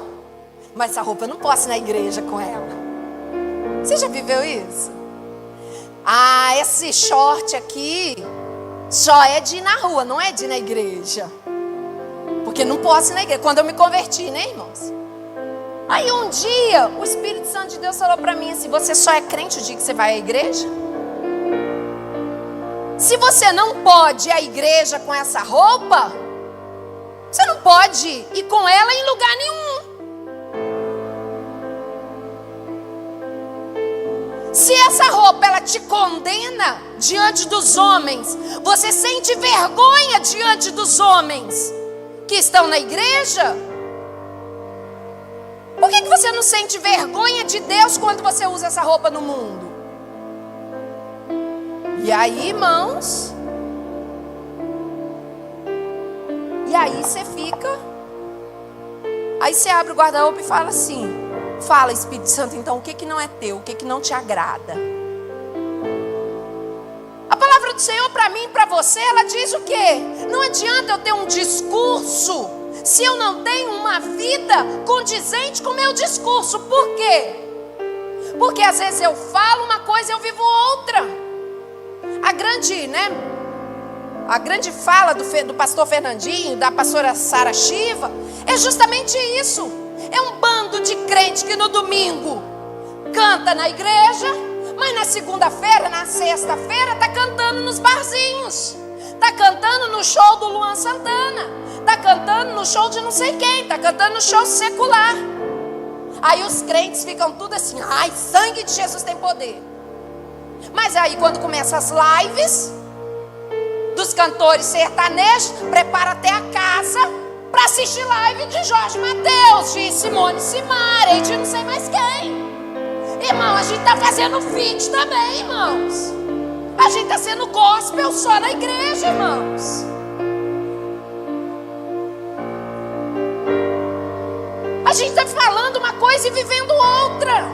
mas essa roupa eu não posso ir na igreja com ela. Você já viveu isso? Ah, esse short aqui só é de ir na rua, não é de ir na igreja. Porque não posso ir na igreja. Quando eu me converti, né, irmãos? Aí um dia, o Espírito Santo de Deus falou para mim assim: você só é crente o dia que você vai à igreja? Se você não pode ir à igreja com essa roupa, você não pode ir com ela em lugar nenhum. Se essa roupa ela te condena diante dos homens, você sente vergonha diante dos homens que estão na igreja, por que você não sente vergonha de Deus quando você usa essa roupa no mundo? E aí, irmãos, e aí você fica, aí você abre o guarda-roupa e fala assim: fala, Espírito Santo, então o que não é teu, o que não te agrada? A palavra do Senhor para mim e para você, ela diz o quê? Não adianta eu ter um discurso se eu não tenho uma vida condizente com o meu discurso. Por quê? Porque às vezes eu falo uma coisa e eu vivo outra. A grande fala do pastor Fernandinho, da pastora Sara Shiva, é justamente isso. É um bando de crente que no domingo canta na igreja, mas na segunda-feira, na sexta-feira, está cantando nos barzinhos, está cantando no show do Luan Santana, está cantando no show de não sei quem, está cantando no show secular. Aí os crentes ficam tudo assim: ai, sangue de Jesus tem poder. Mas aí quando começam as lives dos cantores sertanejos, prepara até a casa para assistir live de Jorge Mateus, de Simone Simara e de não sei mais quem. Irmão, a gente está fazendo feat também, irmãos. A gente está sendo gospel só na igreja, irmãos. A gente está falando uma coisa e vivendo outra.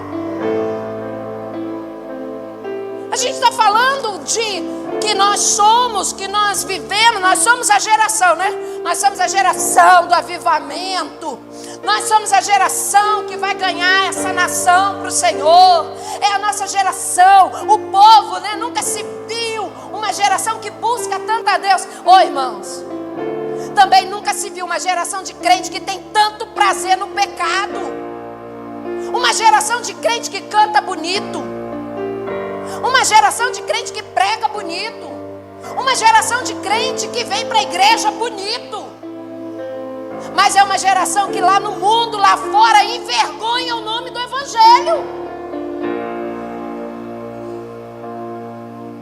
A gente está falando de que nós somos, que nós vivemos, nós somos a geração, né? Nós somos a geração do avivamento. Nós somos a geração que vai ganhar essa nação para o Senhor. É a nossa geração. O povo, né, nunca se viu uma geração que busca tanto a Deus. Ô, irmãos, também nunca se viu uma geração de crente que tem tanto prazer no pecado. Uma geração de crente que canta bonito. Uma geração de crente que prega bonito. Uma geração de crente que vem para a igreja bonito. Mas é uma geração que lá no mundo, lá fora, envergonha o nome do Evangelho.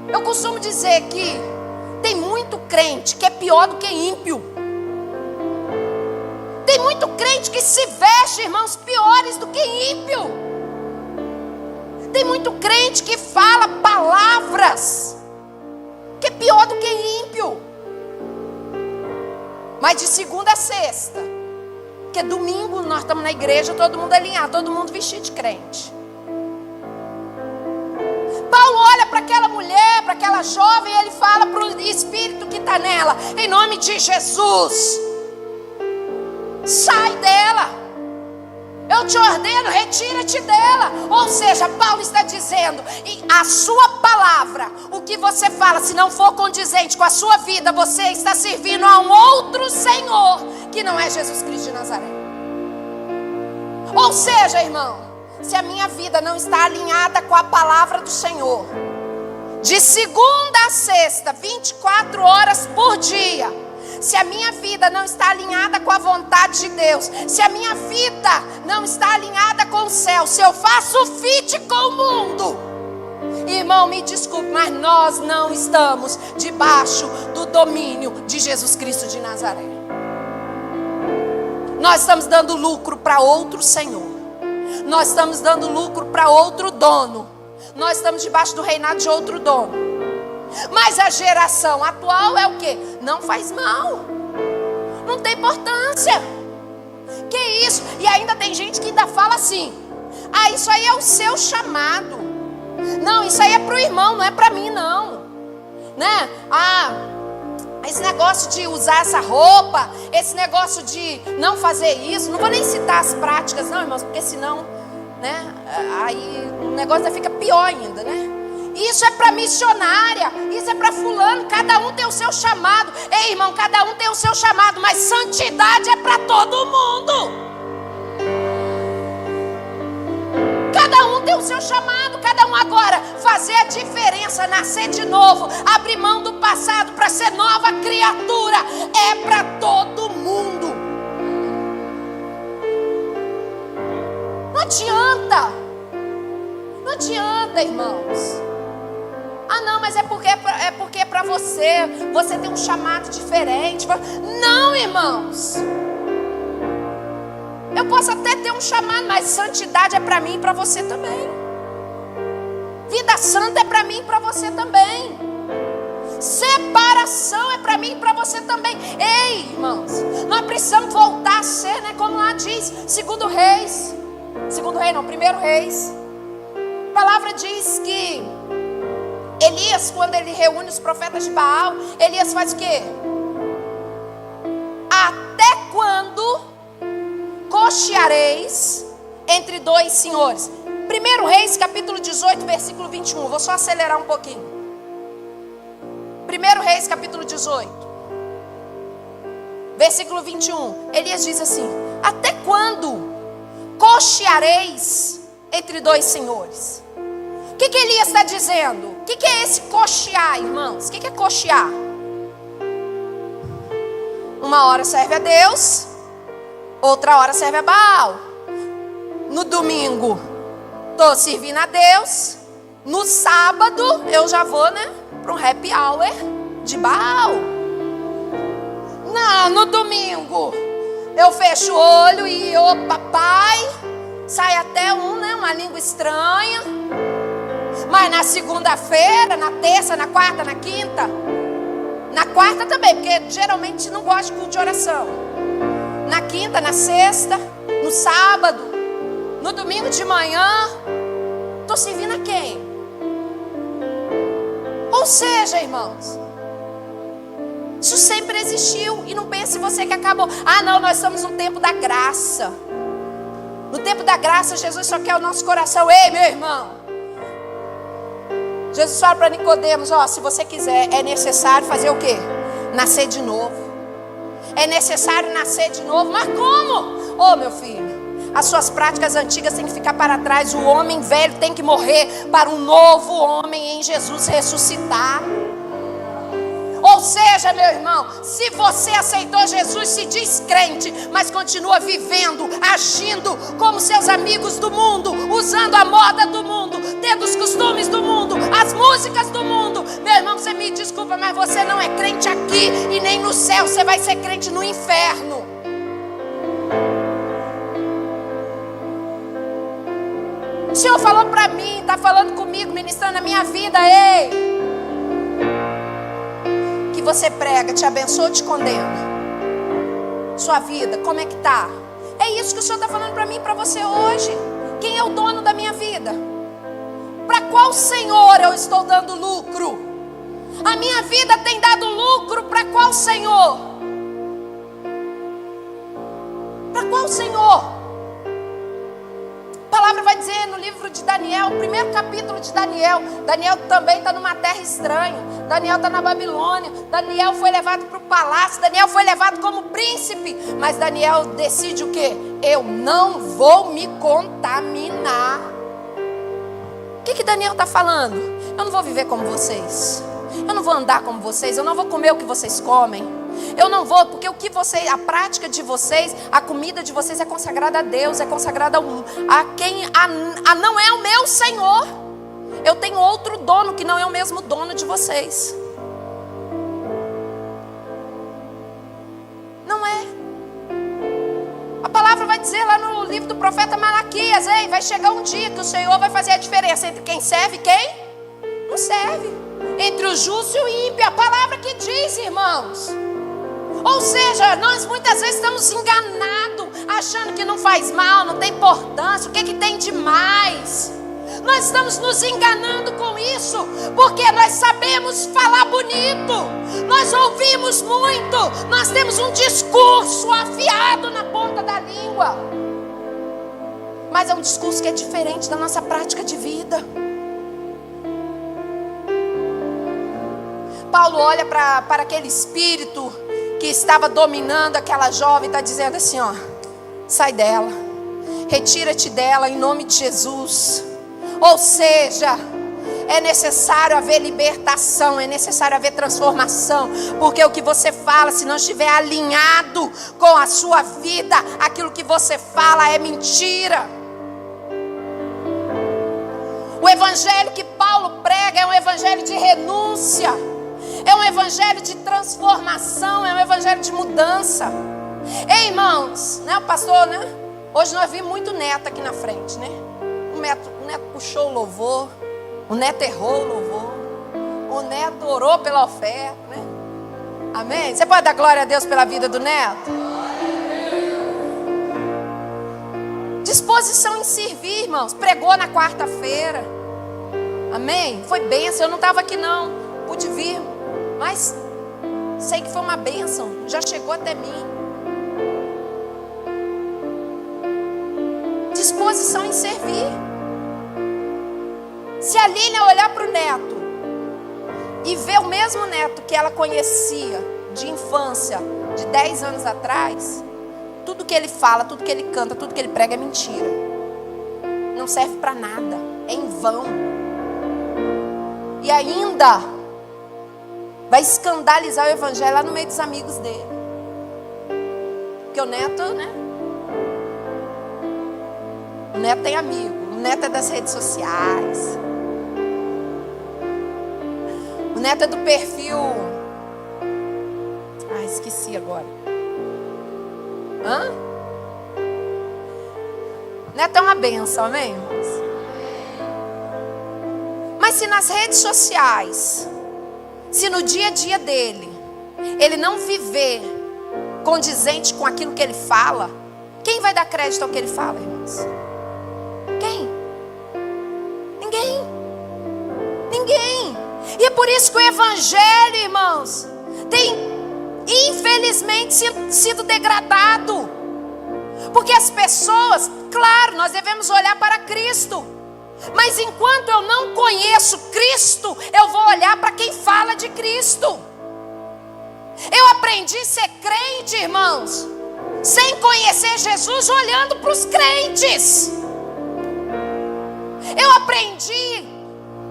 Eu costumo dizer que tem muito crente que é pior do que ímpio. Tem muito crente que se veste, irmãos, piores do que ímpio. Tem muito crente que fala palavras que é pior do que ímpio. Mas de segunda a sexta, porque domingo nós estamos na igreja, todo mundo alinhado, todo mundo vestido de crente. Paulo olha para aquela mulher, para aquela jovem, e ele fala para o espírito que está nela: em nome de Jesus, sai dela. Eu te ordeno, retira-te dela. Ou seja, Paulo está dizendo, e a sua palavra, o que você fala, se não for condizente com a sua vida, você está servindo a um outro Senhor, que não é Jesus Cristo de Nazaré. Ou seja, irmão, se a minha vida não está alinhada com a palavra do Senhor, de segunda a sexta, 24 horas por dia, se a minha vida não está alinhada com a vontade de Deus, se a minha vida não está alinhada com o céu, se eu faço fit com o mundo, irmão, me desculpe, mas nós não estamos debaixo do domínio de Jesus Cristo de Nazaré. Nós estamos dando lucro para outro Senhor. Nós estamos dando lucro para outro dono. Nós estamos debaixo do reinado de outro dono. Mas a geração atual é o quê? Não faz mal. Não tem importância. Que isso? E ainda tem gente que ainda fala assim: ah, isso aí é o seu chamado. Não, isso aí é para o irmão, não é para mim não. Né? Ah, esse negócio de usar essa roupa, esse negócio de não fazer isso. Não vou nem citar as práticas não, irmãos, porque senão, né, aí o negócio fica pior ainda, né? Isso é para missionária, isso é para fulano, cada um tem o seu chamado. Ei, irmão, cada um tem o seu chamado, mas santidade é para todo mundo. Cada um tem o seu chamado, cada um agora fazer a diferença, nascer de novo, abrir mão do passado para ser nova criatura, é para todo mundo. Não adianta. Não adianta, irmãos. Ah, não, mas é porque é para você. Você tem um chamado diferente. Não, irmãos. Eu posso até ter um chamado, mas santidade é para mim e para você também. Vida santa é para mim e para você também. Separação é para mim e para você também. Ei, irmãos, nós precisamos voltar a ser, né? Como lá diz, 2 Reis. 2 Reis não, 1 Reis. A palavra diz que Elias, quando ele reúne os profetas de Baal, Elias faz o quê? Até quando cocheareis entre dois senhores? 1 Reis, capítulo 18, versículo 21. Vou só acelerar um pouquinho. 1 Reis, capítulo 18, versículo 21. Elias diz assim: até quando cocheareis entre dois senhores? O que Elias está dizendo? O que é esse cochear, irmãos? O que é cochear? Uma hora serve a Deus, outra hora serve a Baal. No domingo, estou servindo a Deus. No sábado, eu já vou, né, para um happy hour de Baal. Não, no domingo eu fecho o olho e opa, pai, sai até uma língua estranha. Mas na segunda-feira, na terça, na quarta, na quinta, na quarta também, porque geralmente não gosto de culto de oração. Na quinta, na sexta, no sábado, no domingo de manhã, estou servindo a quem? Ou seja, irmãos, isso sempre existiu. E não pense você que acabou. Ah, não, nós estamos no tempo da graça. No tempo da graça, Jesus só quer o nosso coração. Ei, meu irmão, Jesus fala para Nicodemos, ó, se você quiser, é necessário fazer o quê? Nascer de novo. É necessário nascer de novo. Mas como? Ô, meu filho, as suas práticas antigas têm que ficar para trás. O homem velho tem que morrer para um novo homem em Jesus ressuscitar. Ou seja, meu irmão, se você aceitou Jesus, se diz crente, mas continua vivendo, agindo como seus amigos do mundo, usando a moda do mundo, tendo os costumes do mundo, as músicas do mundo, meu irmão, você me desculpa, mas você não é crente aqui e nem no céu, você vai ser crente no inferno. O Senhor falou para mim, está falando comigo, ministrando a minha vida, ei. Você prega, te abençoa ou te condena? Sua vida, como é que tá? É isso que o Senhor está falando para mim e para você hoje. Quem é o dono da minha vida? Para qual Senhor eu estou dando lucro? A minha vida tem dado lucro para qual Senhor? Para qual Senhor? A palavra vai dizer no livro de Daniel, o primeiro capítulo de Daniel. Daniel também está numa terra estranha. Daniel está na Babilônia. Daniel foi levado para o palácio. Daniel foi levado como príncipe. Mas Daniel decide o quê? Eu não vou me contaminar. O que Daniel está falando? Eu não vou viver como vocês. Eu não vou andar como vocês. Eu não vou comer o que vocês comem. Eu não vou, porque o que vocês, a prática de vocês, a comida de vocês é consagrada a Deus, é consagrada a quem não é o meu Senhor. Eu tenho outro dono que não é o mesmo dono de vocês. Não é. A palavra vai dizer lá no livro do profeta Malaquias, ei, vai chegar um dia que o Senhor vai fazer a diferença entre quem serve e quem não serve, entre o justo e o ímpio. A palavra que diz, irmãos. Ou seja, nós muitas vezes estamos enganados, achando que não faz mal, não tem importância, o que tem de mais? Nós estamos nos enganando com isso, porque nós sabemos falar bonito, nós ouvimos muito, nós temos um discurso afiado na ponta da língua, mas é um discurso que é diferente da nossa prática de vida. Paulo olha para aquele espírito que estava dominando aquela jovem, está dizendo assim, ó, sai dela, retira-te dela em nome de Jesus. Ou seja, é necessário haver libertação, é necessário haver transformação, porque o que você fala, se não estiver alinhado com a sua vida, aquilo que você fala é mentira. O evangelho que Paulo prega é um evangelho de renúncia, é um evangelho de transformação, é um evangelho de mudança. Ei, irmãos, né, o pastor, né? Hoje nós vimos muito neto aqui na frente, né? O neto puxou o louvor, o neto errou o louvor, o neto orou pela oferta, né? Amém? Você pode dar glória a Deus pela vida do neto? Disposição em servir, irmãos. Pregou na quarta-feira. Amém? Foi bênção. Eu não estava aqui não, pude vir, mas sei que foi uma bênção. Já chegou até mim. Disposição em servir. Se a Lília olhar para o neto e ver o mesmo neto que ela conhecia de infância, de 10 anos atrás, tudo que ele fala, tudo que ele canta, tudo que ele prega é mentira. Não serve para nada, é em vão. E ainda vai escandalizar o evangelho lá no meio dos amigos dele. Porque o neto, né? O neto tem amigo, o neto é das redes sociais. O neto é do perfil. esqueci agora. Hã? Neto é uma benção, amém, irmãos? Mas se nas redes sociais, se no dia a dia dele, ele não viver condizente com aquilo que ele fala, quem vai dar crédito ao que ele fala, irmãos? Quem? Ninguém. Ninguém. E é por isso que o evangelho, irmãos, tem infelizmente sido degradado. Porque as pessoas, claro, nós devemos olhar para Cristo. Mas enquanto eu não conheço Cristo, eu vou olhar para quem fala de Cristo. Eu aprendi a ser crente, irmãos, sem conhecer Jesus, olhando para os crentes. Eu aprendi,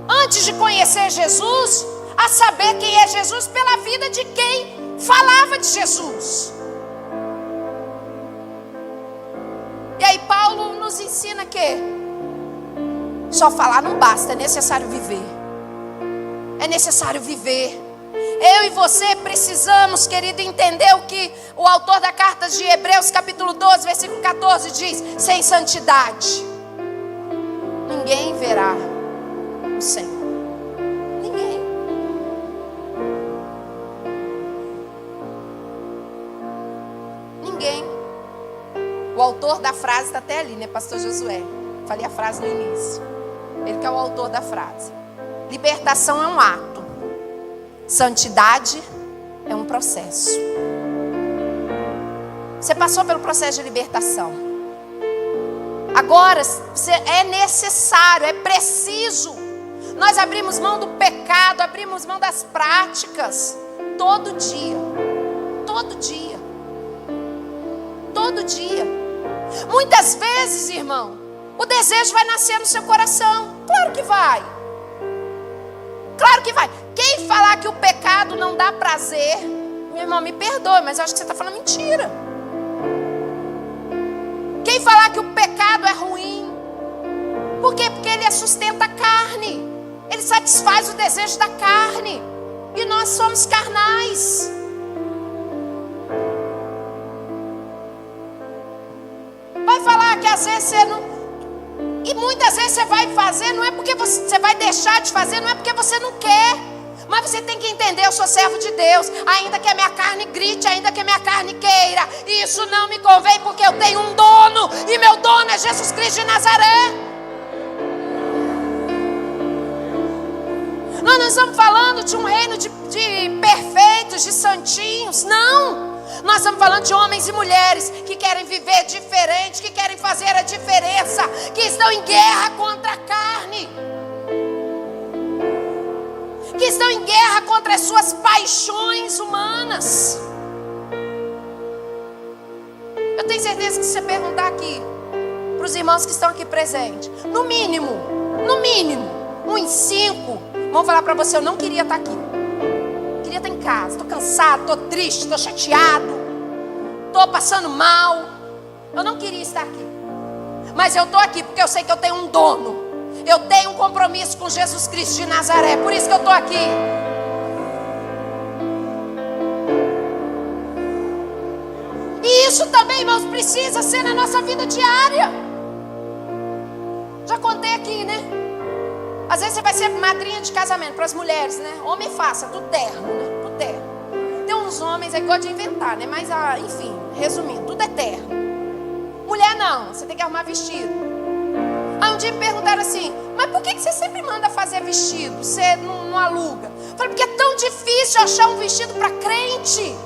antes de conhecer Jesus, a saber quem é Jesus pela vida de quem falava de Jesus. E aí Paulo nos ensina que só falar não basta, é necessário viver. É necessário viver. Eu e você precisamos, querido, entender o que o autor da carta de Hebreus, capítulo 12, versículo 14 diz: sem santidade ninguém verá o Senhor. Ninguém. Ninguém. O autor da frase está até ali, né, pastor Josué? Falei a frase no início. Ele que é o autor da frase. Libertação é um ato. Santidade é um processo. Você passou pelo processo de libertação. Agora é necessário, é preciso nós abrimos mão do pecado, abrimos mão das práticas. Todo dia. Todo dia. Todo dia. Muitas vezes, irmão, o desejo vai nascer no seu coração. Claro que vai. Claro que vai. Quem falar que o pecado não dá prazer, meu irmão, me perdoe, mas eu acho que você está falando mentira. Quem falar que o pecado é ruim, por quê? Porque ele sustenta a carne. Ele satisfaz o desejo da carne. E nós somos carnais. Vai falar que às vezes você não... E muitas vezes você vai fazer, não é porque você vai deixar de fazer, não é porque você não quer. Mas você tem que entender, eu sou servo de Deus. Ainda que a minha carne grite, ainda que a minha carne queira, isso não me convém, porque eu tenho um dono. E meu dono é Jesus Cristo de Nazaré. Nós não estamos falando de um reino de perfeitos, de santinhos. Não. Nós estamos falando de homens e mulheres que querem viver diferente, que querem fazer a diferença, que estão em guerra contra a carne, que estão em guerra contra as suas paixões humanas. Eu tenho certeza que se você perguntar aqui para os irmãos que estão aqui presentes, no mínimo, 1 em 5 vão falar para você: eu não queria estar aqui. Queria estar em casa, estou cansado, estou triste, estou chateado, estou passando mal. Eu não queria estar aqui, mas eu estou aqui porque eu sei que eu tenho um dono. Eu tenho um compromisso com Jesus Cristo de Nazaré, por isso que eu estou aqui. E isso também, irmãos, precisa ser na nossa vida diária. Já contei aqui, né? Às vezes você vai ser madrinha de casamento para as mulheres, né? Homem faça, tudo terno, né? Tudo terno. Tem uns homens aí que gostam de inventar, né? Mas, enfim, resumindo, tudo é terno. Mulher não, você tem que arrumar vestido. Aí um dia me perguntaram assim: mas por que você sempre manda fazer vestido? Você não aluga? Eu falei: porque é tão difícil achar um vestido para crente.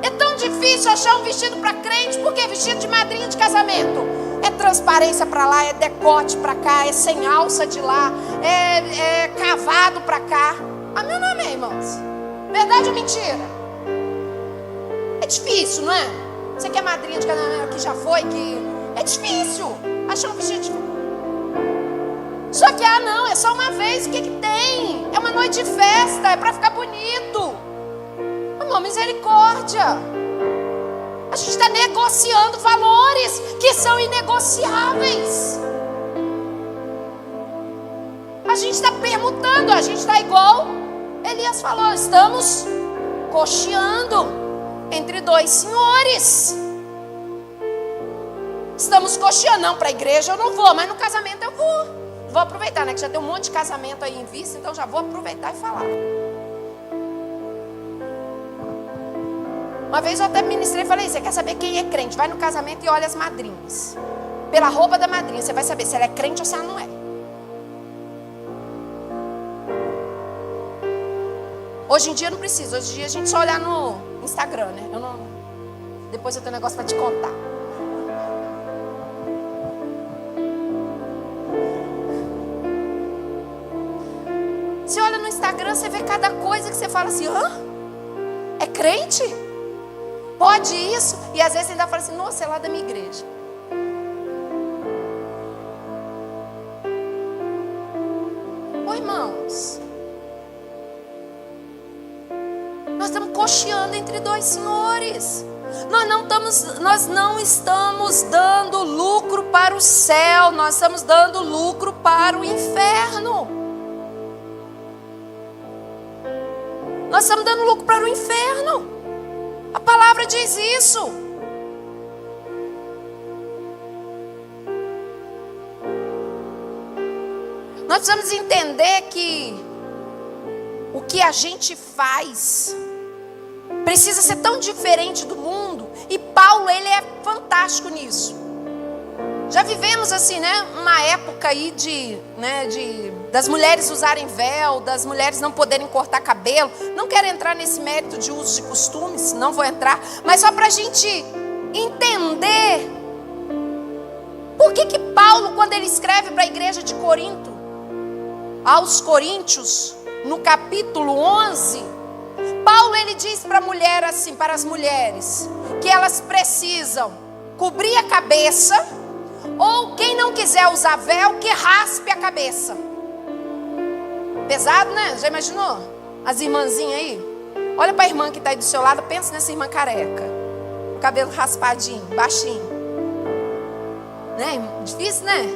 É tão difícil achar um vestido para crente. Por quê? Vestido de madrinha de casamento é transparência para lá, é decote para cá, é sem alça de lá, é cavado para cá. A meu nome, irmãos. Verdade ou mentira? É difícil, não é? Você que é madrinha de casamento, que já foi, que... É difícil achar um vestido de... Só que, não, é só uma vez, o que tem? É uma noite de festa, é para ficar bonito. Irmão, misericórdia. A gente está negociando valores que são inegociáveis. A gente está permutando, a gente está igual Elias falou, estamos cocheando entre dois senhores. Estamos cocheando. Não, para a igreja eu não vou, mas no casamento eu vou. Vou aproveitar, né? Que já tem um monte de casamento aí em vista, então já vou aproveitar e falar. Uma vez eu até ministrei e falei: você quer saber quem é crente? Vai no casamento e olha as madrinhas. Pela roupa da madrinha, você vai saber se ela é crente ou se ela não é. Hoje em dia não precisa. Hoje em dia a gente só olhar no Instagram, né? Depois eu tenho um negócio para te contar. Você olha no Instagram, você vê cada coisa que você fala assim: hã? É crente? Pode isso? E às vezes você ainda fala assim: nossa, é lá da minha igreja. Ô irmãos, nós estamos cocheando entre dois senhores. Nós não estamos dando lucro para o céu, nós estamos dando lucro para o inferno. Nós estamos dando lucro para o inferno. A palavra diz isso. Nós precisamos entender que o que a gente faz precisa ser tão diferente do mundo. E Paulo, ele é fantástico nisso. Já vivemos assim, né? Uma época aí das mulheres usarem véu, das mulheres não poderem cortar cabelo. Não quero entrar nesse mérito de uso de costumes, não vou entrar. Mas só para a gente entender por que Paulo, quando ele escreve para a igreja de Corinto, aos Coríntios, no capítulo 11, Paulo ele diz para a mulher assim, para as mulheres, que elas precisam cobrir a cabeça, ou quem não quiser usar véu, que raspe a cabeça. Pesado, né? Já imaginou? As irmãzinhas aí. Olha para a irmã que está aí do seu lado, pensa nessa irmã careca, o cabelo raspadinho, baixinho, né? Difícil, né?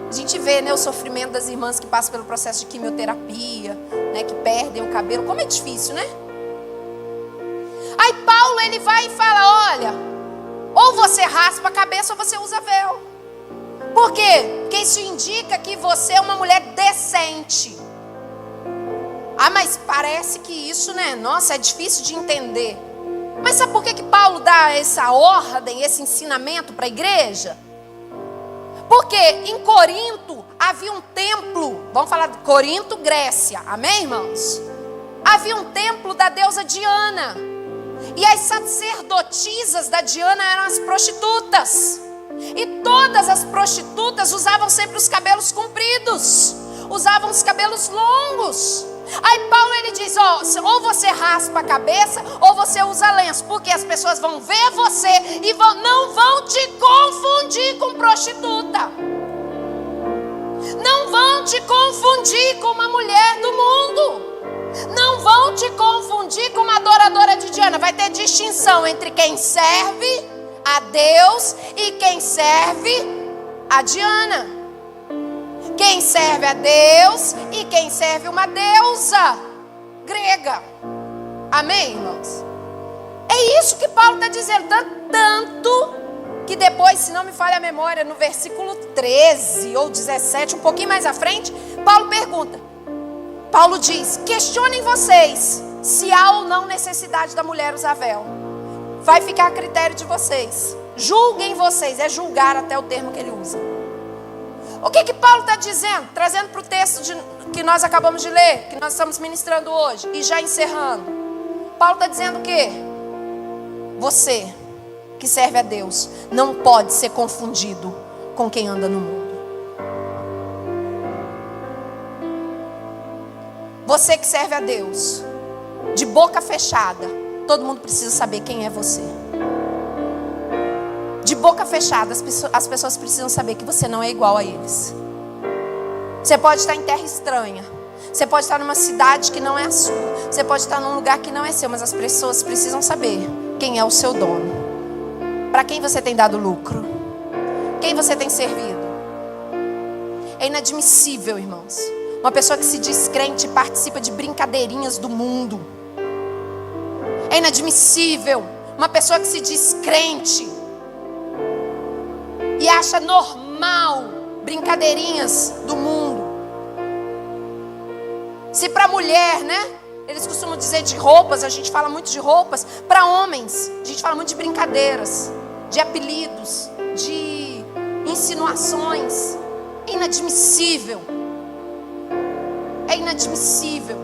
A gente vê, né, o sofrimento das irmãs que passam pelo processo de quimioterapia, né, que perdem o cabelo. Como é difícil, né? Aí Paulo ele vai e fala: olha, ou você raspa a cabeça ou você usa véu. Por quê? Porque isso indica que você é uma mulher decente. Ah, mas parece que isso, né? Nossa, é difícil de entender. Mas sabe por que Paulo dá essa ordem, esse ensinamento para a igreja? Porque em Corinto havia um templo, vamos falar de Corinto, Grécia, amém, irmãos? Havia um templo da deusa Diana. E as sacerdotisas da Diana eram as prostitutas. E todas as prostitutas usavam sempre os cabelos compridos, usavam os cabelos longos. Aí Paulo ele diz: ou você raspa a cabeça ou você usa lenço, porque as pessoas vão ver você e não vão te confundir com prostituta. Não vão te confundir com uma mulher do mundo. Não vão te confundir com uma adoradora de Diana. Vai ter distinção entre quem serve a Deus e quem serve a Diana. Quem serve a Deus e quem serve uma deusa grega. Amém, irmãos? É isso que Paulo está dizendo. Tanto que depois, se não me falha a memória, no versículo 13 ou 17, um pouquinho mais à frente, Paulo diz: questionem vocês se há ou não necessidade da mulher usar véu. Vai ficar a critério de vocês. Julguem vocês, é julgar até o termo que ele usa. O que Paulo está dizendo? Trazendo para o texto que nós acabamos de ler, que nós estamos ministrando hoje, e já encerrando. Paulo está dizendo o quê? Você que serve a Deus não pode ser confundido com quem anda no mundo. Você que serve a Deus, de boca fechada, todo mundo precisa saber quem é você. De boca fechada, as pessoas precisam saber que você não é igual a eles. Você pode estar em terra estranha. Você pode estar numa cidade que não é a sua. Você pode estar num lugar que não é seu. Mas as pessoas precisam saber quem é o seu dono. Para quem você tem dado lucro. Quem você tem servido. É inadmissível, irmãos. Uma pessoa que se diz crente e participa de brincadeirinhas do mundo. É inadmissível uma pessoa que se diz crente e acha normal brincadeirinhas do mundo. Se para mulher, né? Eles costumam dizer de roupas, a gente fala muito de roupas. Para homens, a gente fala muito de brincadeiras, de apelidos, de insinuações. É inadmissível. É inadmissível.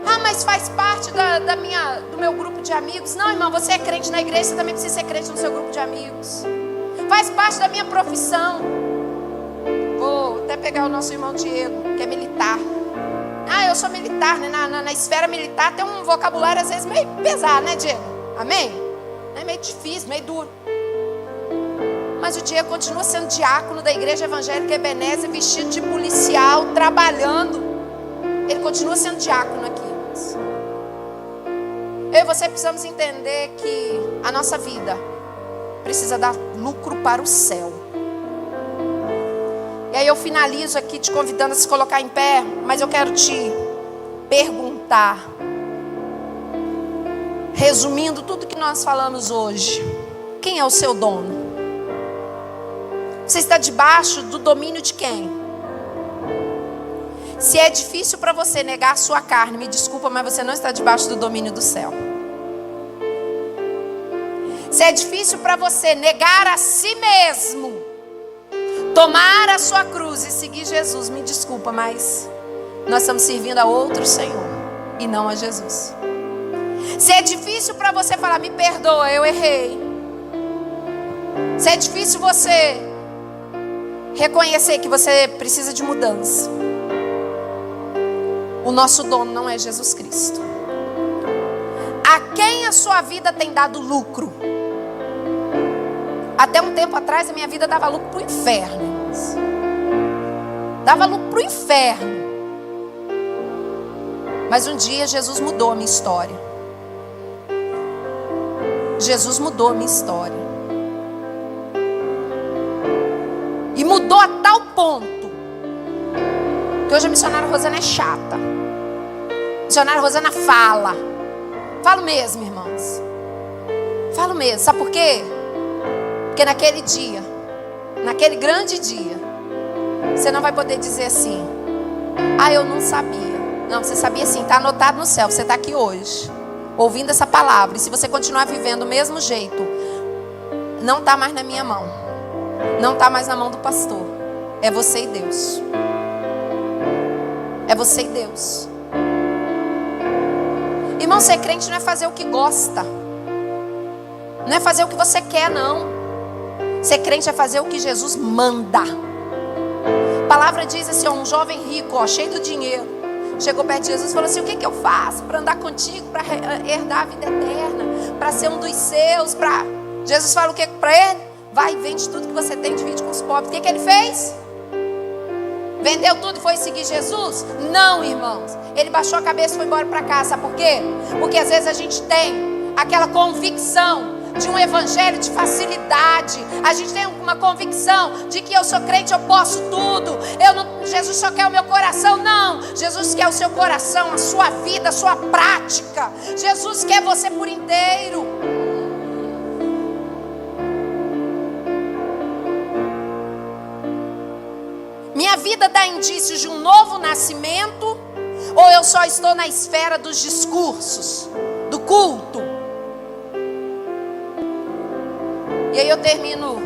Ah, mas faz parte do meu grupo de amigos. Não, irmão, você é crente na igreja, você também precisa ser crente no seu grupo de amigos. Faz parte da minha profissão. Vou até pegar o nosso irmão Diego, que é militar. Ah, eu sou militar, né? Na esfera militar tem um vocabulário às vezes meio pesado, né, Diego? Amém? É meio difícil, meio duro. Mas o Diego continua sendo diácono da igreja evangélica Ebenezer, vestido de policial, trabalhando. Ele continua sendo diácono aqui. Eu e você precisamos entender que a nossa vida precisa dar lucro para o céu. E aí eu finalizo aqui te convidando a se colocar em pé, mas eu quero te perguntar, resumindo tudo que nós falamos hoje, quem é o seu dono? Você está debaixo do domínio de quem? Se é difícil para você negar a sua carne, me desculpa, mas você não está debaixo do domínio do céu. Se é difícil para você negar a si mesmo, tomar a sua cruz e seguir Jesus, me desculpa, mas nós estamos servindo a outro Senhor e não a Jesus. Se é difícil para você falar, me perdoa, eu errei. Se é difícil você reconhecer que você precisa de mudança, o nosso dono não é Jesus Cristo. A quem a sua vida tem dado lucro? Até um tempo atrás a minha vida dava lucro para o inferno, irmãos. Dava lucro para o inferno. Mas um dia Jesus mudou a minha história. Jesus mudou a minha história. E mudou a tal ponto que hoje a missionária Rosana é chata. A missionária Rosana fala. Falo mesmo, irmãos. Falo mesmo. Sabe por quê? Porque naquele dia, naquele grande dia, você não vai poder dizer assim, ah, eu não sabia. Não, você sabia sim, está anotado no céu. Você está aqui hoje, ouvindo essa palavra. E se você continuar vivendo do mesmo jeito, não está mais na minha mão. Não está mais na mão do pastor. É você e Deus. É você e Deus. Irmão, ser crente não é fazer o que gosta. Não é fazer o que você quer, não. Ser crente é fazer o que Jesus manda. A palavra diz assim, ó, um jovem rico, ó, cheio de dinheiro, chegou perto de Jesus e falou assim, o que eu faço para andar contigo, para herdar a vida eterna, para ser um dos seus, para... Jesus fala o que para ele? Vai, vende tudo que você tem, divide com os pobres. O que ele fez? Vendeu tudo e foi seguir Jesus? Não, irmãos. Ele baixou a cabeça e foi embora para casa. Sabe por quê? Porque às vezes a gente tem aquela convicção de um evangelho de facilidade. A gente tem uma convicção de que eu sou crente, eu posso tudo. Jesus só quer o meu coração. Não, Jesus quer o seu coração, a sua vida, a sua prática. Jesus quer você por inteiro. Minha vida dá indícios de um novo nascimento, ou eu só estou na esfera dos discursos, do culto? E aí eu termino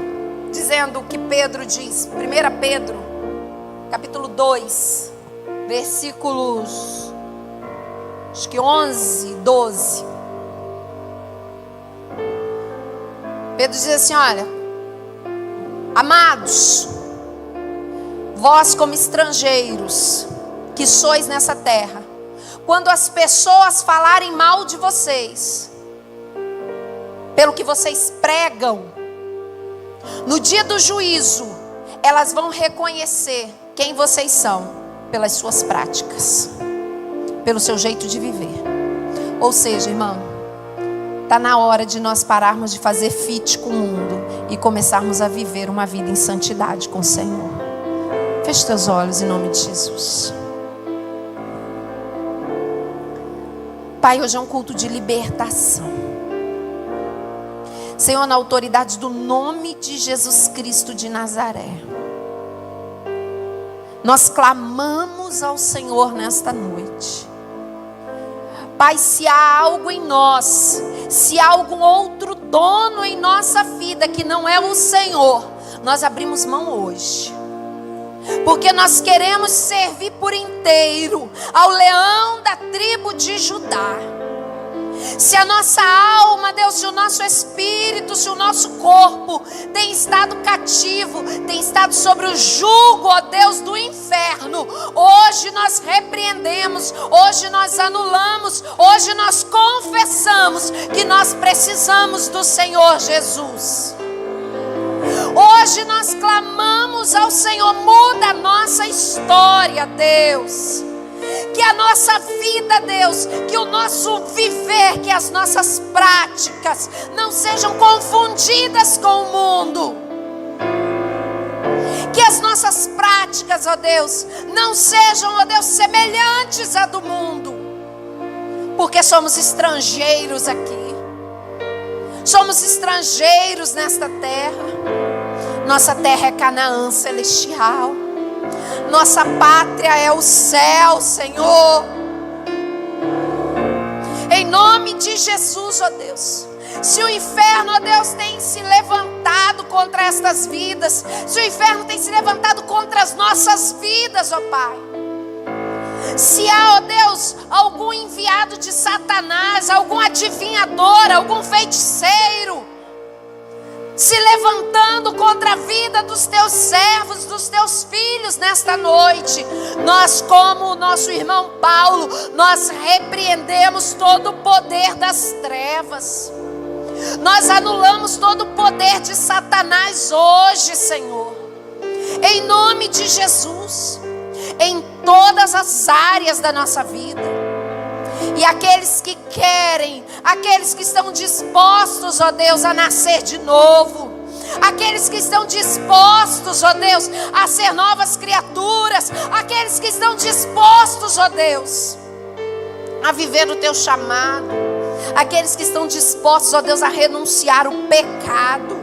dizendo o que Pedro diz, 1 Pedro, capítulo 2, versículos, acho que 11, 12. Pedro diz assim, olha, amados, vós como estrangeiros que sois nessa terra, quando as pessoas falarem mal de vocês, pelo que vocês pregam, no dia do juízo, elas vão reconhecer quem vocês são pelas suas práticas, pelo seu jeito de viver. Ou seja, irmão, está na hora de nós pararmos de fazer fit com o mundo e começarmos a viver uma vida em santidade com o Senhor. Feche teus olhos em nome de Jesus. Pai, hoje é um culto de libertação. Senhor, na autoridade do nome de Jesus Cristo de Nazaré, nós clamamos ao Senhor nesta noite. Pai, se há algo em nós, se há algum outro dono em nossa vida que não é o Senhor, nós abrimos mão hoje. Porque nós queremos servir por inteiro ao leão da tribo de Judá. Se a nossa alma, Deus, se o nosso espírito, se o nosso corpo tem estado cativo, tem estado sobre o jugo, ó Deus, do inferno, hoje nós repreendemos, hoje nós anulamos, hoje nós confessamos que nós precisamos do Senhor Jesus. Hoje nós clamamos ao Senhor, muda a nossa história, Deus. Que a nossa vida, Deus, que o nosso viver, que as nossas práticas não sejam confundidas com o mundo. Que as nossas práticas, ó Deus, não sejam, ó Deus, semelhantes à do mundo. Porque somos estrangeiros aqui. Somos estrangeiros nesta terra. Nossa terra é Canaã celestial. Nossa pátria é o céu, Senhor. Em nome de Jesus, ó Deus. Se o inferno, ó Deus, tem se levantado contra estas vidas, se o inferno tem se levantado contra as nossas vidas, ó Pai. Se há, ó Deus, algum enviado de Satanás, algum adivinhador, algum feiticeiro se levantando contra a vida dos teus servos, dos teus filhos nesta noite, nós, como o nosso irmão Paulo, nós repreendemos todo o poder das trevas. Nós anulamos todo o poder de Satanás hoje, Senhor. Em nome de Jesus, em todas as áreas da nossa vida. E aqueles que querem, aqueles que estão dispostos, ó Deus, a nascer de novo, aqueles que estão dispostos, ó Deus, a ser novas criaturas, aqueles que estão dispostos, ó Deus, a viver o teu chamado, aqueles que estão dispostos, ó Deus, a renunciar o pecado.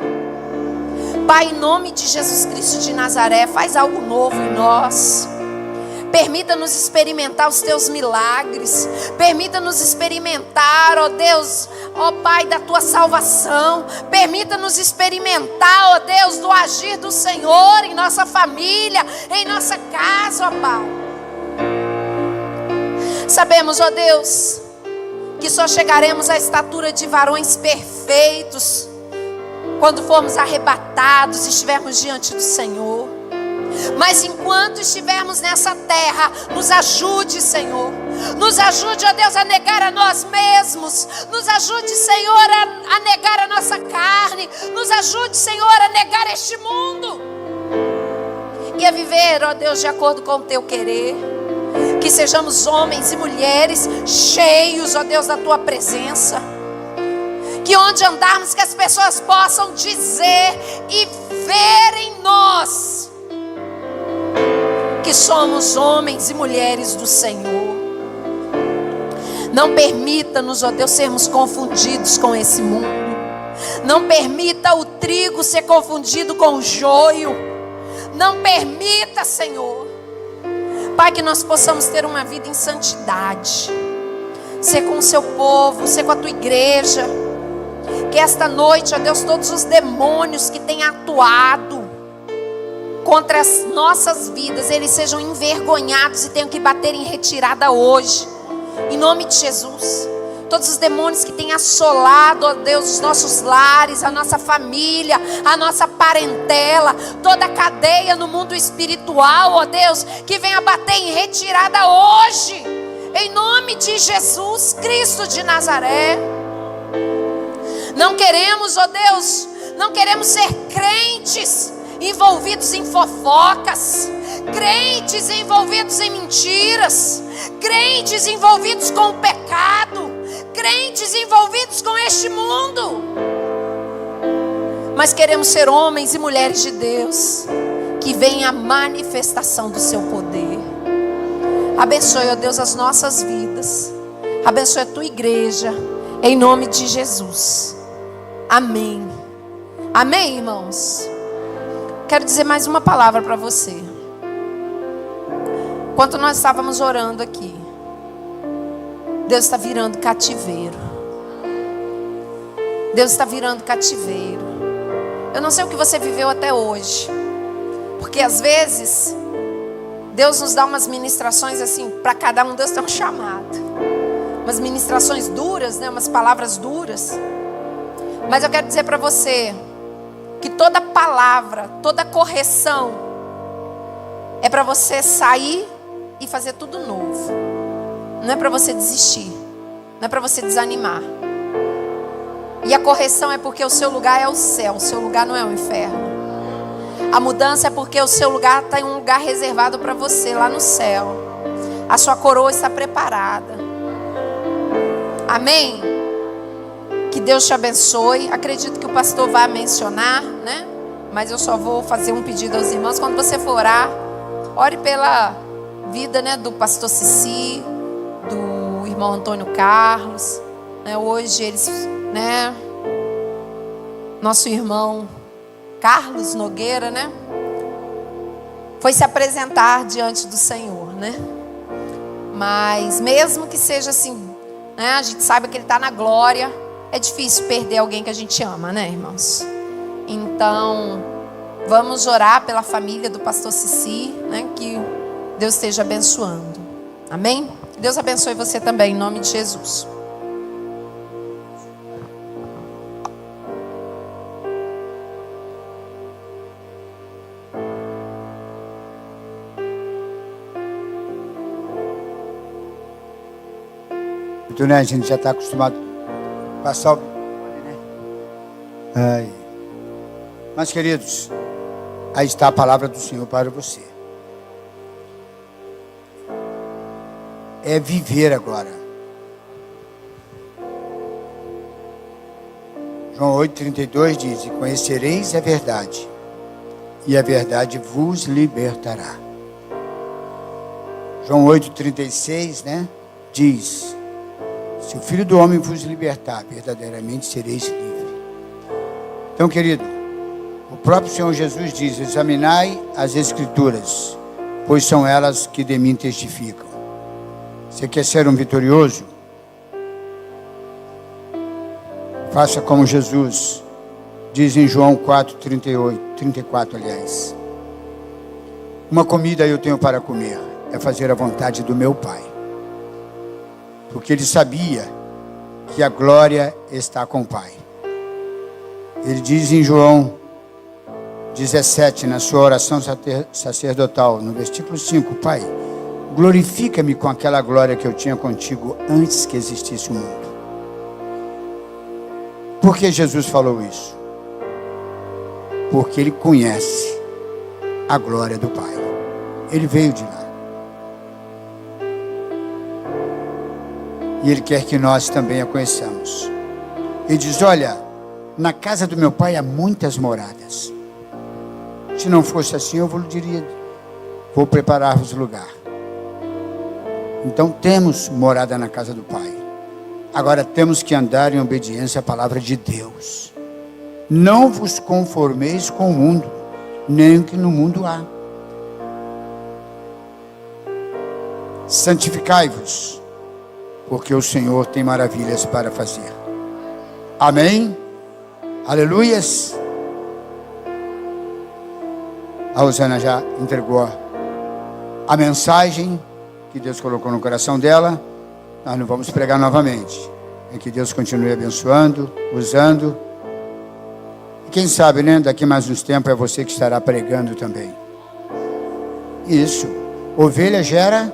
Pai, em nome de Jesus Cristo de Nazaré, faz algo novo em nós. Permita-nos experimentar os teus milagres. Permita-nos experimentar, ó Deus, ó Pai, da tua salvação. Permita-nos experimentar, ó Deus, do agir do Senhor em nossa família, em nossa casa, ó Pai. Sabemos, ó Deus, que só chegaremos à estatura de varões perfeitos quando formos arrebatados e estivermos diante do Senhor. Mas enquanto estivermos nessa terra, nos ajude, Senhor. Nos ajude, ó Deus, a negar a nós mesmos. Nos ajude, Senhor, a negar a nossa carne. Nos ajude, Senhor, a negar este mundo. E a viver, ó Deus, de acordo com o teu querer. Que sejamos homens e mulheres cheios, ó Deus, da tua presença. Que onde andarmos, que as pessoas possam dizer e ver em nós que somos homens e mulheres do Senhor. Não permita-nos, ó Deus, sermos confundidos com esse mundo. Não permita o trigo ser confundido com o joio. Não permita, Senhor. Pai, que nós possamos ter uma vida em santidade. Ser com o seu povo, ser com a tua igreja. Que esta noite, ó Deus, todos os demônios que têm atuado contra as nossas vidas, eles sejam envergonhados e tenham que bater em retirada hoje, em nome de Jesus. Todos os demônios que têm assolado, ó Deus, os nossos lares, a nossa família, a nossa parentela, toda a cadeia no mundo espiritual, ó Deus, que venha bater em retirada hoje, em nome de Jesus Cristo de Nazaré. Não queremos, ó Deus, não queremos ser crentes envolvidos em fofocas, crentes envolvidos em mentiras, crentes envolvidos com o pecado, crentes envolvidos com este mundo. Mas queremos ser homens e mulheres de Deus, que veem a manifestação do seu poder. Abençoe, ó Deus, as nossas vidas. Abençoe a tua igreja, em nome de Jesus. Amém. Amém, irmãos? Quero dizer mais uma palavra para você. Enquanto nós estávamos orando aqui, Deus está virando cativeiro. Deus está virando cativeiro. Eu não sei o que você viveu até hoje, porque às vezes Deus nos dá umas ministrações assim, para cada um Deus tem um chamado. Umas ministrações duras, né? Umas palavras duras. Mas eu quero dizer para você que toda palavra, toda correção é para você sair e fazer tudo novo. Não é para você desistir, não é para você desanimar. E a correção é porque o seu lugar é o céu, o seu lugar não é o inferno. A mudança é porque o seu lugar está em um lugar reservado para você lá no céu. A sua coroa está preparada. Amém? Que Deus te abençoe. Acredito que o pastor vai mencionar, né? Mas eu só vou fazer um pedido aos irmãos. Quando você for orar, ore pela vida, né, do pastor Cici, do irmão Antônio Carlos, né? Hoje eles, né? Nosso irmão Carlos Nogueira, né? Foi se apresentar diante do Senhor, né? Mas mesmo que seja assim, né, a gente saiba que ele está na glória. É difícil perder alguém que a gente ama, né, irmãos? Então, vamos orar pela família do pastor Cici, né? Que Deus esteja abençoando. Amém? Que Deus abençoe você também, em nome de Jesus. Então, né, a gente já está acostumado a passar o microfone, né? Ai. Mas, queridos, aí está a palavra do Senhor para você. É viver agora. João 8,32 diz: e conhecereis a verdade, e a verdade vos libertará. João 8,36, né, diz: se o Filho do Homem vos libertar, verdadeiramente sereis livres. Então, querido, o próprio Senhor Jesus diz: examinai as Escrituras, pois são elas que de mim testificam. Você quer ser um vitorioso? Faça como Jesus diz em João 4:34, aliás. Uma comida eu tenho para comer, é fazer a vontade do meu Pai. Porque ele sabia que a glória está com o Pai. Ele diz em João 17, na sua oração sacerdotal, no versículo 5, Pai, glorifica-me com aquela glória que eu tinha contigo antes que existisse o mundo. Por que Jesus falou isso? Porque ele conhece a glória do Pai. Ele veio de lá. E ele quer que nós também a conheçamos. Ele diz: olha, na casa do meu Pai há muitas moradas. Se não fosse assim, eu vos diria: vou preparar-vos lugar. Então temos morada na casa do Pai. Agora temos que andar em obediência à palavra de Deus. Não vos conformeis com o mundo, nem o que no mundo há. Santificai-vos, porque o Senhor tem maravilhas para fazer. Amém? Aleluias. A Rosana já entregou a mensagem que Deus colocou no coração dela. Nós não vamos pregar novamente. É que Deus continue abençoando, usando. E quem sabe, né? Daqui mais uns tempos é você que estará pregando também. Isso. Ovelha gera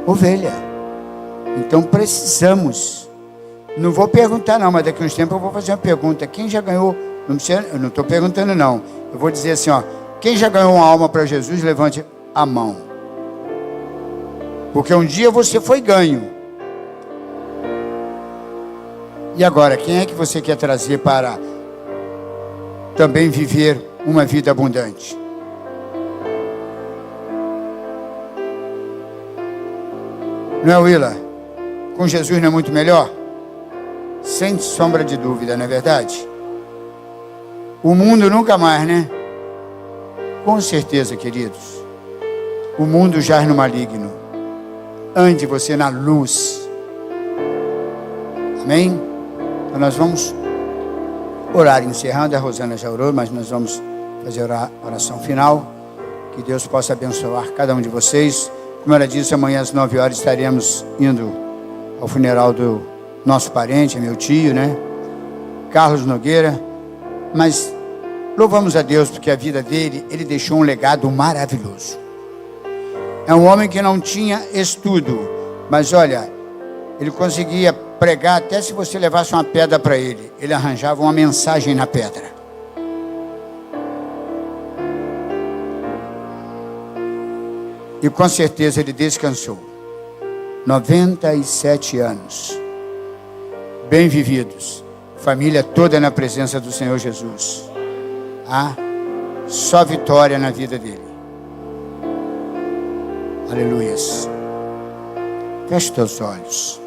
ovelha. Então precisamos. Não vou perguntar não, mas daqui uns tempos eu vou fazer uma pergunta. Quem já ganhou? Não precisa, eu não estou perguntando não. Eu vou dizer assim, ó. Quem já ganhou uma alma para Jesus, levante a mão. Porque um dia você foi ganho. E agora, quem é que você quer trazer para também viver uma vida abundante? Não é, Willa? com Jesus não é muito melhor? Sem sombra de dúvida, não é verdade? O mundo nunca mais, né? Com certeza, queridos. O mundo jaz no maligno. Ande você na luz. Amém? Então nós vamos orar, encerrando. A Rosana já orou, mas nós vamos fazer a oração final. Que Deus possa abençoar cada um de vocês. Como ela disse, amanhã às 9 horas estaremos indo ao funeral do nosso parente, meu tio, né? Carlos Nogueira. Mas louvamos a Deus porque a vida dele, ele deixou um legado maravilhoso. É um homem que não tinha estudo, mas olha, ele conseguia pregar até se você levasse uma pedra para ele. Ele arranjava uma mensagem na pedra. E com certeza ele descansou. 97 anos. Bem vividos. Família toda na presença do Senhor Jesus. Ah, só vitória na vida dele. Aleluias. Feche teus olhos.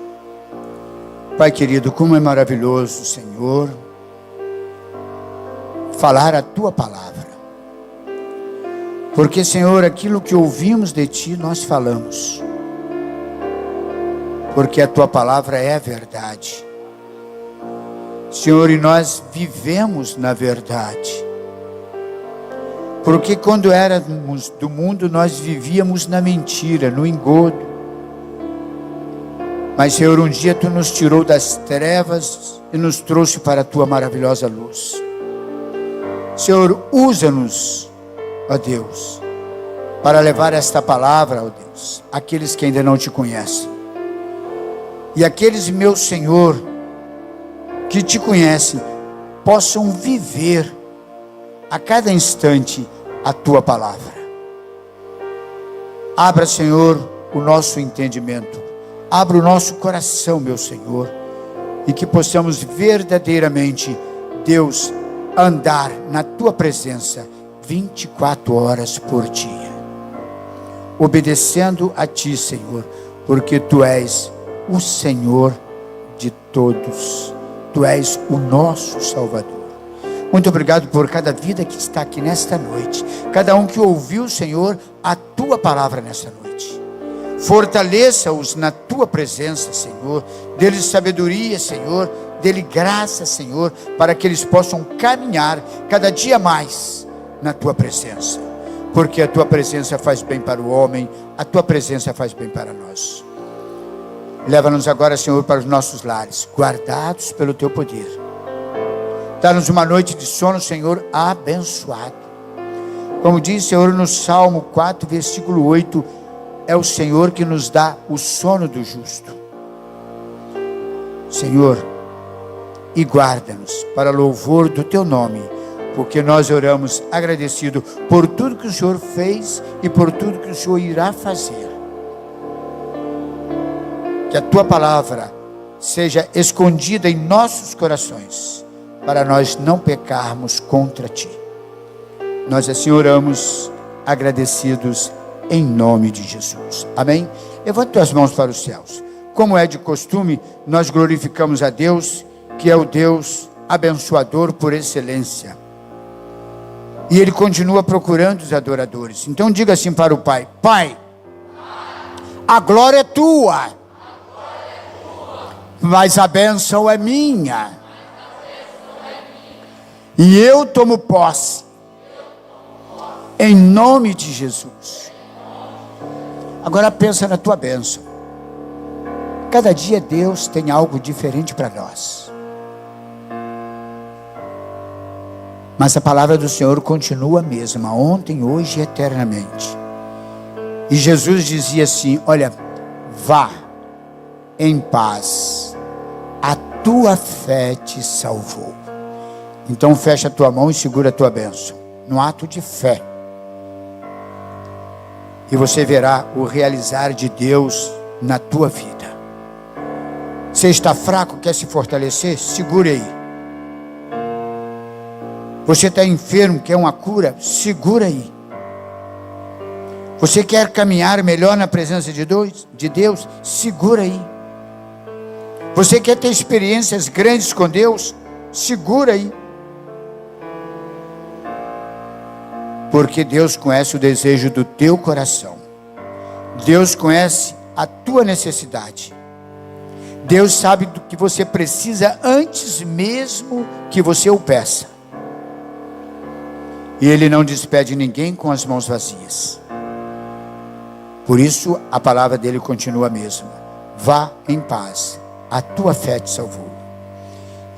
Pai querido, como é maravilhoso, Senhor, falar a tua palavra. Porque, Senhor, aquilo que ouvimos de ti, nós falamos. Porque a tua palavra é a verdade. Senhor, e nós vivemos na verdade. Porque quando éramos do mundo, nós vivíamos na mentira, no engodo. Mas, Senhor, um dia tu nos tirou das trevas e nos trouxe para a tua maravilhosa luz. Senhor, usa-nos, ó Deus, para levar esta palavra, ó Deus, àqueles que ainda não te conhecem. E aqueles, meu Senhor, que te conhecem, possam viver a cada instante a tua palavra. Abra, Senhor, o nosso entendimento. Abra o nosso coração, meu Senhor, e que possamos verdadeiramente, Deus, andar na tua presença 24 horas por dia, obedecendo a ti, Senhor, porque tu és o Senhor de todos, tu és o nosso Salvador. Muito obrigado por cada vida que está aqui nesta noite, cada um que ouviu, Senhor, a tua palavra nesta noite. Fortaleça-os na tua presença, Senhor. Dê-lhes sabedoria, Senhor. Dê-lhe graça, Senhor, para que eles possam caminhar cada dia mais na tua presença. Porque a tua presença faz bem para o homem, a tua presença faz bem para nós. Leva-nos agora, Senhor, para os nossos lares, guardados pelo teu poder. Dá-nos uma noite de sono, Senhor, abençoado. Como diz, Senhor, no Salmo 4, versículo 8, é o Senhor que nos dá o sono do justo. Senhor, e guarda-nos para louvor do teu nome, porque nós oramos agradecido por tudo que o Senhor fez e por tudo que o Senhor irá fazer. Que a tua palavra seja escondida em nossos corações, para nós não pecarmos contra ti. Nós assim oramos agradecidos em nome de Jesus. Amém? Levante tuas mãos para os céus. Como é de costume, nós glorificamos a Deus, que é o Deus abençoador por excelência. E Ele continua procurando os adoradores. Então diga assim para o Pai: Pai, a glória é tua, mas a bênção é minha. E eu tomo posse, em nome de Jesus. Agora pensa na tua bênção. Cada dia Deus tem algo diferente para nós. Mas a palavra do Senhor continua a mesma, ontem, hoje e eternamente. E Jesus dizia assim: olha, vá em paz, a tua fé te salvou. Então fecha a tua mão e segura a tua bênção, no ato de fé. E você verá o realizar de Deus na tua vida. Você está fraco, quer se fortalecer? Segure aí. Você está enfermo, quer uma cura? Segura aí. Você quer caminhar melhor na presença de Deus? Segura aí. Você quer ter experiências grandes com Deus? Segura aí. Porque Deus conhece o desejo do teu coração. Deus conhece a tua necessidade. Deus sabe do que você precisa antes mesmo que você o peça. E Ele não despede ninguém com as mãos vazias. Por isso a palavra dele continua a mesma. Vá em paz, a tua fé te salvou.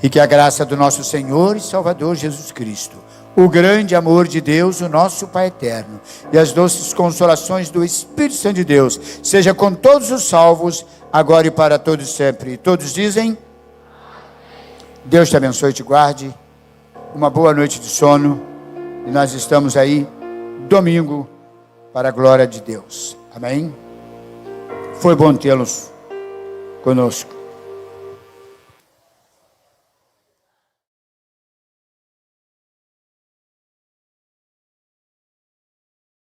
E que a graça do nosso Senhor e Salvador Jesus Cristo, o grande amor de Deus, o nosso Pai eterno, e as doces consolações do Espírito Santo de Deus, seja com todos os salvos, agora e para todos sempre. E todos dizem: Deus te abençoe e te guarde. Uma boa noite de sono. E nós estamos aí domingo para a glória de Deus. Amém? Foi bom tê-los conosco.